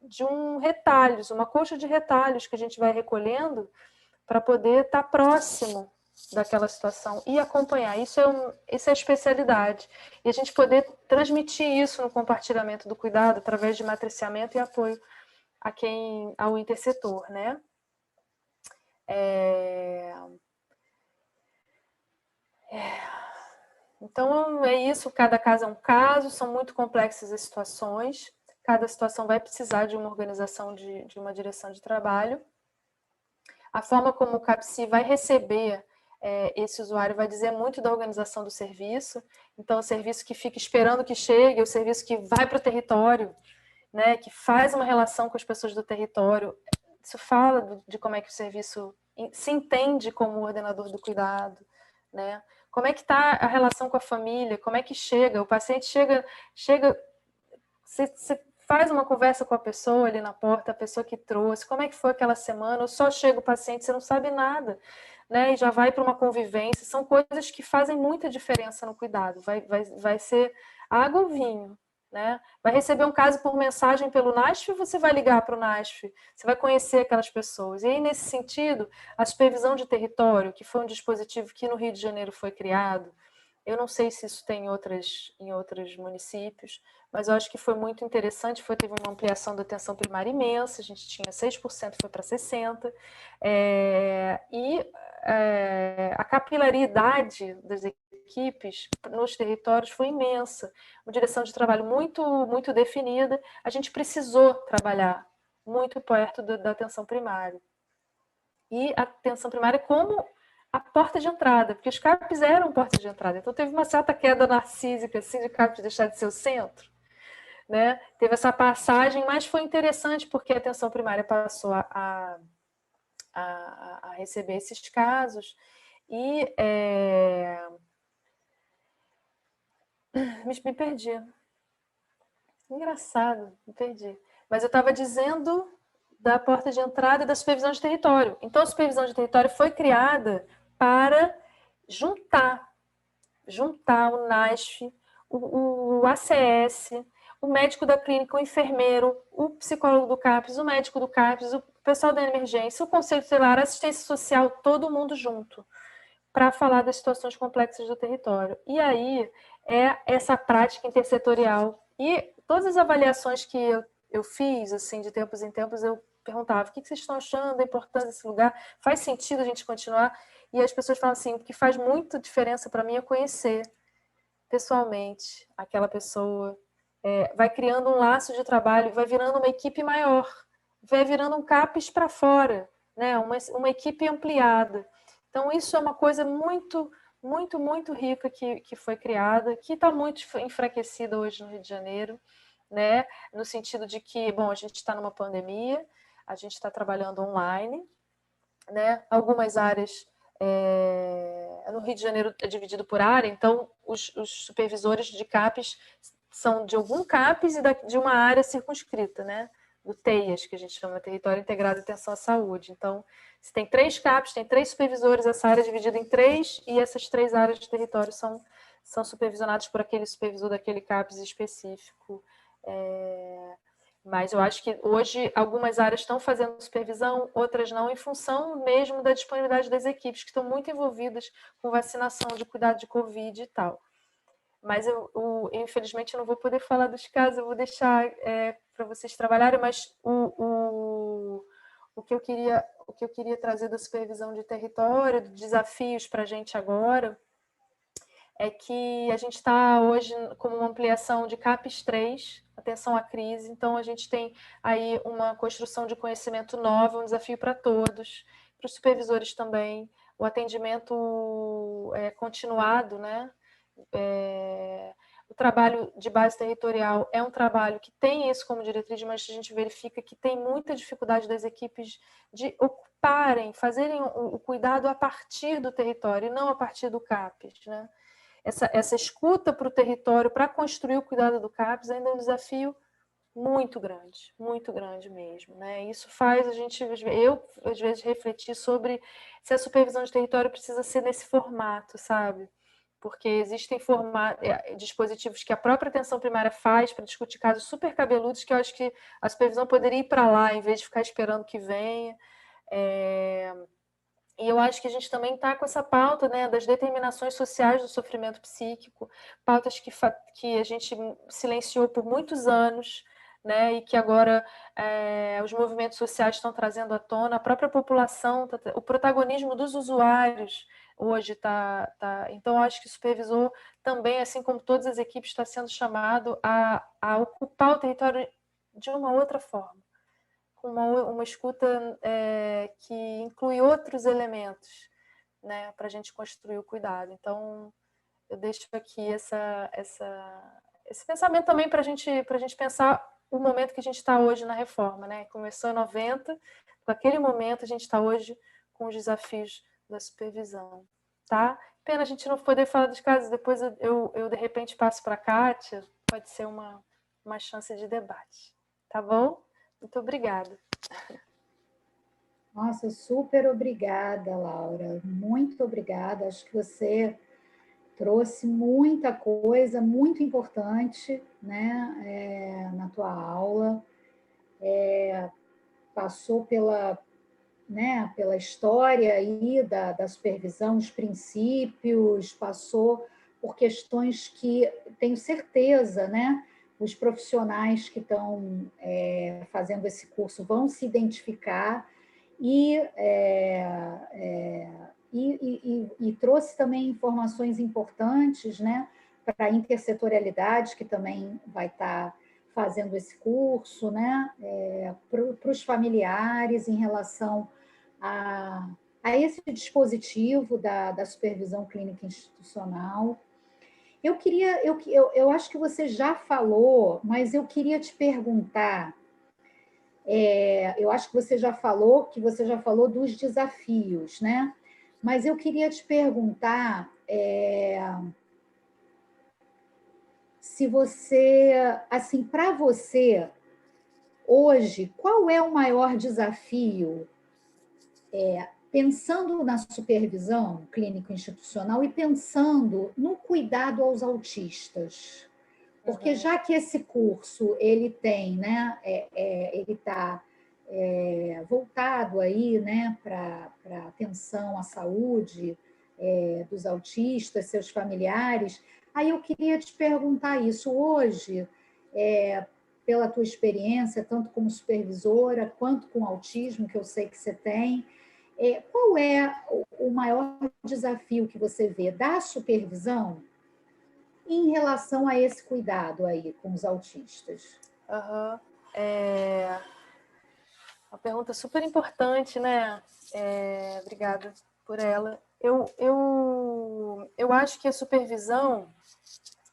de um retalhos, uma coxa de retalhos que a gente vai recolhendo para poder estar próximo daquela situação e acompanhar. Isso é a especialidade. E a gente poder transmitir isso no compartilhamento do cuidado através de matriciamento e apoio ao intersetor, né? Então, é isso, cada caso é um caso, são muito complexas as situações, cada situação vai precisar de uma organização de uma direção de trabalho. A forma como o CAPSI vai receber esse usuário vai dizer muito da organização do serviço. Então, o serviço que fica esperando que chegue, o serviço que vai para o território, né, que faz uma relação com as pessoas do território. Isso fala de como é que o serviço se entende como ordenador do cuidado, né? Como é que está a relação com a família, como é que chega, o paciente chega você faz uma conversa com a pessoa ali na porta, a pessoa que trouxe, como é que foi aquela semana, ou só chega o paciente, você não sabe nada, né? E já vai para uma convivência, são coisas que fazem muita diferença no cuidado, vai ser água ou vinho, né? Vai receber um caso por mensagem pelo NASF, você vai ligar para o NASF, você vai conhecer aquelas pessoas. E aí, nesse sentido, a supervisão de território, que foi um dispositivo que no Rio de Janeiro foi criado, eu não sei se isso tem em outros municípios, mas eu acho que foi muito interessante, teve uma ampliação da atenção primária imensa, a gente tinha 6%, foi para 60%, a capilaridade das equipes nos territórios foi imensa, uma direção de trabalho muito, muito definida, a gente precisou trabalhar muito perto da atenção primária. E a atenção primária como a porta de entrada, porque os CAPs eram porta de entrada, então teve uma certa queda narcísica, assim, de CAPs deixar de ser o centro, né? Teve essa passagem, mas foi interessante porque a atenção primária passou a receber esses casos e me perdi. Engraçado, me perdi. Mas eu estava dizendo da porta de entrada e da supervisão de território. Então, a supervisão de território foi criada para juntar o NASF, o ACS, o médico da clínica, o enfermeiro, o psicólogo do CAPS, o médico do CAPS, o pessoal da emergência, o conselho tutelar, a assistência social, todo mundo junto, para falar das situações complexas do território. E aí é essa prática intersetorial. E todas as avaliações que eu fiz, assim, de tempos em tempos, eu perguntava, o que vocês estão achando da importância desse lugar? Faz sentido a gente continuar? E as pessoas falam assim, o que faz muita diferença para mim é conhecer pessoalmente aquela pessoa, vai criando um laço de trabalho, vai virando uma equipe maior, vai virando um CAPES para fora, né? Uma equipe ampliada. Então, isso é uma coisa muito, muito, muito rica que foi criada, que está muito enfraquecida hoje no Rio de Janeiro, né? No sentido de que, bom, a gente está numa pandemia, a gente está trabalhando online, né? Algumas áreas no Rio de Janeiro é dividido por área, então os supervisores de CAPES são de algum CAPES e de uma área circunscrita, né? Do TEIAS, que a gente chama Território Integrado de Atenção à Saúde. Então, se tem 3 CAPES, tem 3 supervisores, essa área é dividida em 3, e essas 3 áreas de território são supervisionadas por aquele supervisor daquele CAPES específico. Mas eu acho que hoje algumas áreas estão fazendo supervisão, outras não, em função mesmo da disponibilidade das equipes, que estão muito envolvidas com vacinação, de cuidado de Covid e tal. Mas infelizmente, eu não vou poder falar dos casos, eu vou deixar para vocês trabalharem, mas o que eu queria trazer da supervisão de território, de desafios para a gente agora, é que a gente está hoje como uma ampliação de CAPES 3, atenção à crise, então a gente tem aí uma construção de conhecimento nova, um desafio para todos, para os supervisores também, o atendimento continuado, né? O trabalho de base territorial é um trabalho que tem isso como diretriz, mas a gente verifica que tem muita dificuldade das equipes de ocuparem, fazerem o cuidado a partir do território e não a partir do CAPES, né? Essa escuta para o território, para construir o cuidado do CAPES, ainda é um desafio muito grande mesmo, né? Isso faz eu às vezes refletir sobre se a supervisão de território precisa ser nesse formato, sabe? Porque existem dispositivos que a própria atenção primária faz para discutir casos super cabeludos, que eu acho que a supervisão poderia ir para lá, em vez de ficar esperando que venha. E eu acho que a gente também está com essa pauta, né, das determinações sociais do sofrimento psíquico, pautas que a gente silenciou por muitos anos, né, e que agora os movimentos sociais estão trazendo à tona, a própria população, o protagonismo dos usuários hoje está. Então, eu acho que o supervisor também, assim como todas as equipes, está sendo chamado a ocupar o território de uma outra forma, com uma escuta que inclui outros elementos, né, para a gente construir o cuidado. Então, eu deixo aqui esse pensamento também para a gente pensar o momento que a gente está hoje na reforma, né? Começou em 90, com aquele momento a gente está hoje com os desafios da supervisão, tá? Pena a gente não poder falar dos casos, depois eu de repente passo para a Kátia, pode ser uma chance de debate, tá bom? Muito obrigada. Nossa, super obrigada, Laura. Muito obrigada. Acho que você trouxe muita coisa muito importante, né, na tua aula. Passou pela história aí da supervisão, os princípios, passou por questões que tenho certeza, né? Os profissionais que estão fazendo esse curso vão se identificar e trouxe também informações importantes, né, para a intersetorialidade, que também vai estar fazendo esse curso, né, para os familiares em relação a esse dispositivo da supervisão clínica institucional. Eu acho que você já falou, mas eu queria te perguntar. Eu acho que você já falou dos desafios, né? Mas eu queria te perguntar se você, assim, para você, hoje, qual é o maior desafio, pensando na supervisão clínico-institucional e pensando no cuidado aos autistas? Porque já que esse curso ele tem, né, ele está voltado aí, né, para atenção à saúde dos autistas, seus familiares, aí eu queria te perguntar isso hoje, pela tua experiência, tanto como supervisora, quanto com autismo, que eu sei que você tem. Qual é o maior desafio que você vê da supervisão em relação a esse cuidado aí com os autistas? Uhum. Uma pergunta super importante, né? Obrigada por ela. Eu acho que a supervisão,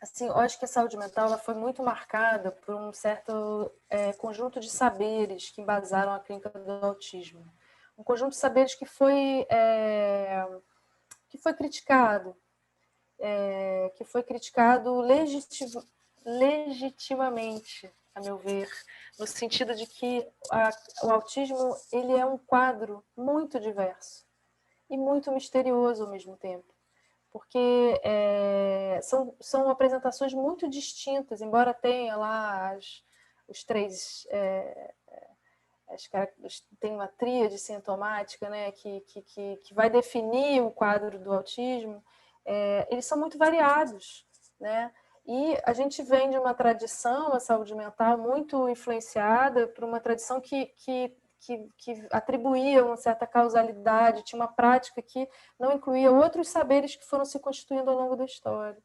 assim, eu acho que a saúde mental ela foi muito marcada por um certo conjunto de saberes que embasaram a clínica do autismo. Um conjunto de saberes que foi criticado, legitimamente, a meu ver, no sentido de que o autismo ele é um quadro muito diverso e muito misterioso ao mesmo tempo, porque são apresentações muito distintas, embora tenha lá os três... tem uma tríade sintomática, né, que vai definir o quadro do autismo. Eles são muito variados, né? E a gente vem de uma tradição, a saúde mental, muito influenciada por uma tradição que atribuía uma certa causalidade, tinha uma prática que não incluía outros saberes que foram se constituindo ao longo da história,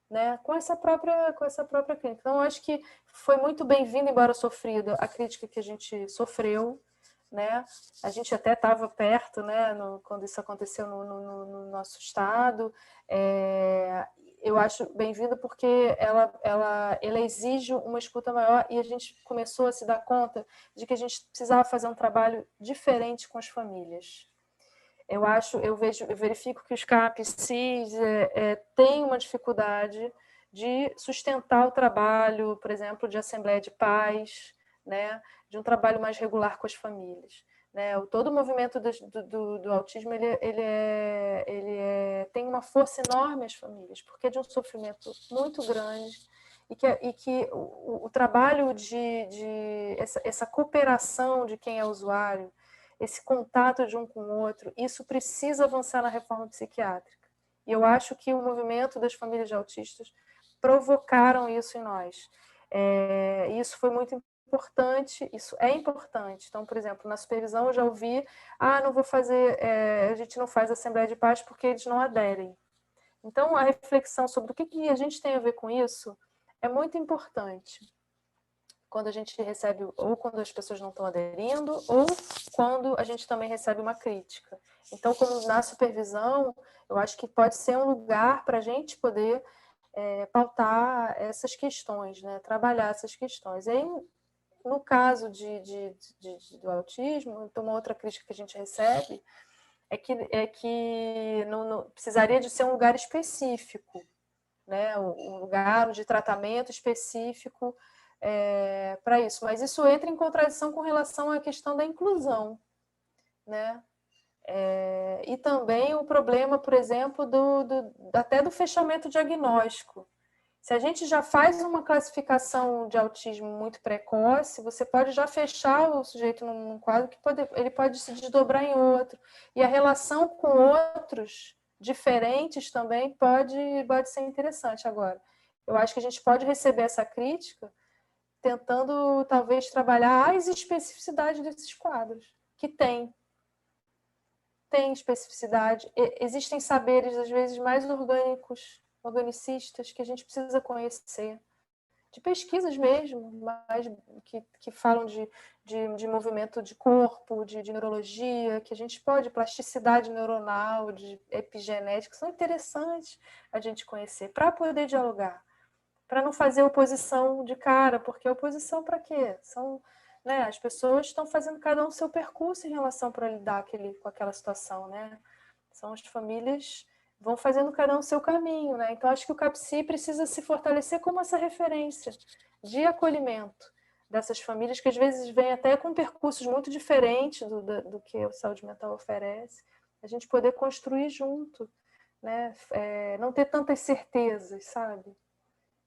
né? Com essa própria crítica. Então, eu acho que foi muito bem-vindo, embora sofrido, a crítica que a gente sofreu, né? A gente até estava perto, né, quando isso aconteceu no nosso estado. Eu acho bem-vindo porque ela exige uma escuta maior e a gente começou a se dar conta de que a gente precisava fazer um trabalho diferente com as famílias. Eu verifico que os CAPs, CIS, têm uma dificuldade de sustentar o trabalho, por exemplo, de assembleia de pais, né, de um trabalho mais regular com as famílias. Né? Todo o movimento do autismo tem uma força enorme às famílias, porque é de um sofrimento muito grande e que o trabalho essa cooperação de quem é usuário, esse contato de um com o outro, isso precisa avançar na reforma psiquiátrica. E eu acho que o movimento das famílias de autistas provocaram isso em nós. Isso foi muito importante, isso é importante. Então, por exemplo, na supervisão eu já ouvi, não vou fazer, a gente não faz assembleia de pais porque eles não aderem. Então, a reflexão sobre o que a gente tem a ver com isso é muito importante. Quando a gente recebe, ou quando as pessoas não estão aderindo, ou quando a gente também recebe uma crítica. Então, como na supervisão, eu acho que pode ser um lugar para a gente poder pautar essas questões, né? Trabalhar essas questões. E aí, no caso do autismo, então uma outra crítica que a gente recebe é que não precisaria de ser um lugar específico, né? Um lugar de tratamento específico para isso. Mas isso entra em contradição com relação à questão da inclusão, né? E também o problema, por exemplo, até do fechamento diagnóstico. Se a gente já faz uma classificação de autismo muito precoce, você pode já fechar o sujeito num quadro que ele pode se desdobrar em outro. E a relação com outros diferentes também pode ser interessante. Agora, eu acho que a gente pode receber essa crítica tentando, talvez, trabalhar as especificidades desses quadros, que tem especificidade. Existem saberes, às vezes, mais organicistas, que a gente precisa conhecer, de pesquisas mesmo, mais que falam de movimento de corpo, de neurologia, que a gente pode, plasticidade neuronal, de epigenética, são interessantes a gente conhecer, para poder dialogar, para não fazer oposição de cara, porque oposição para quê? Né, as pessoas estão fazendo cada um o seu percurso em relação para lidar com aquela situação, né? São as famílias vão fazendo cada um o seu caminho, né? Então, acho que o CAPSI precisa se fortalecer como essa referência de acolhimento dessas famílias que, às vezes, vêm até com percursos muito diferentes do que a saúde mental oferece. A gente poder construir junto, né? Não ter tantas certezas, sabe?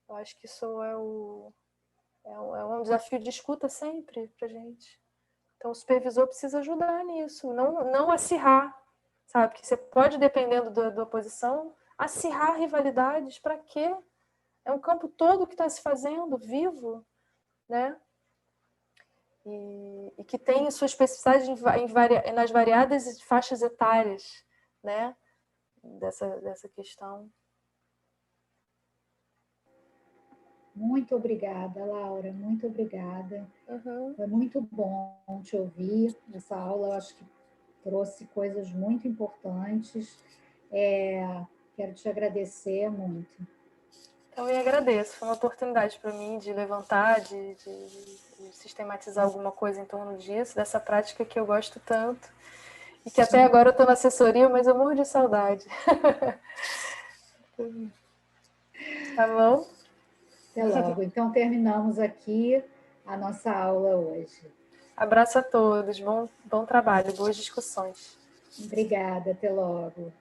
Eu acho que isso é um desafio de escuta sempre para a gente. Então, o supervisor precisa ajudar nisso, não acirrar, sabe? Porque você pode, dependendo da oposição, acirrar rivalidades. Para quê? É um campo todo que está se fazendo, vivo, né? e que tem sua especificidade nas variadas faixas etárias, né, dessa questão. Muito obrigada, Laura, muito obrigada. Uhum. Foi muito bom te ouvir. Essa aula, eu acho que trouxe coisas muito importantes. Quero te agradecer muito. Então, eu agradeço. Foi uma oportunidade para mim de levantar, de sistematizar alguma coisa em torno disso, dessa prática que eu gosto tanto. E que até agora eu estou na assessoria, mas eu morro de saudade. Tá bom? Até logo. Então, terminamos aqui a nossa aula hoje. Abraço a todos. Bom trabalho, boas discussões. Obrigada. Até logo.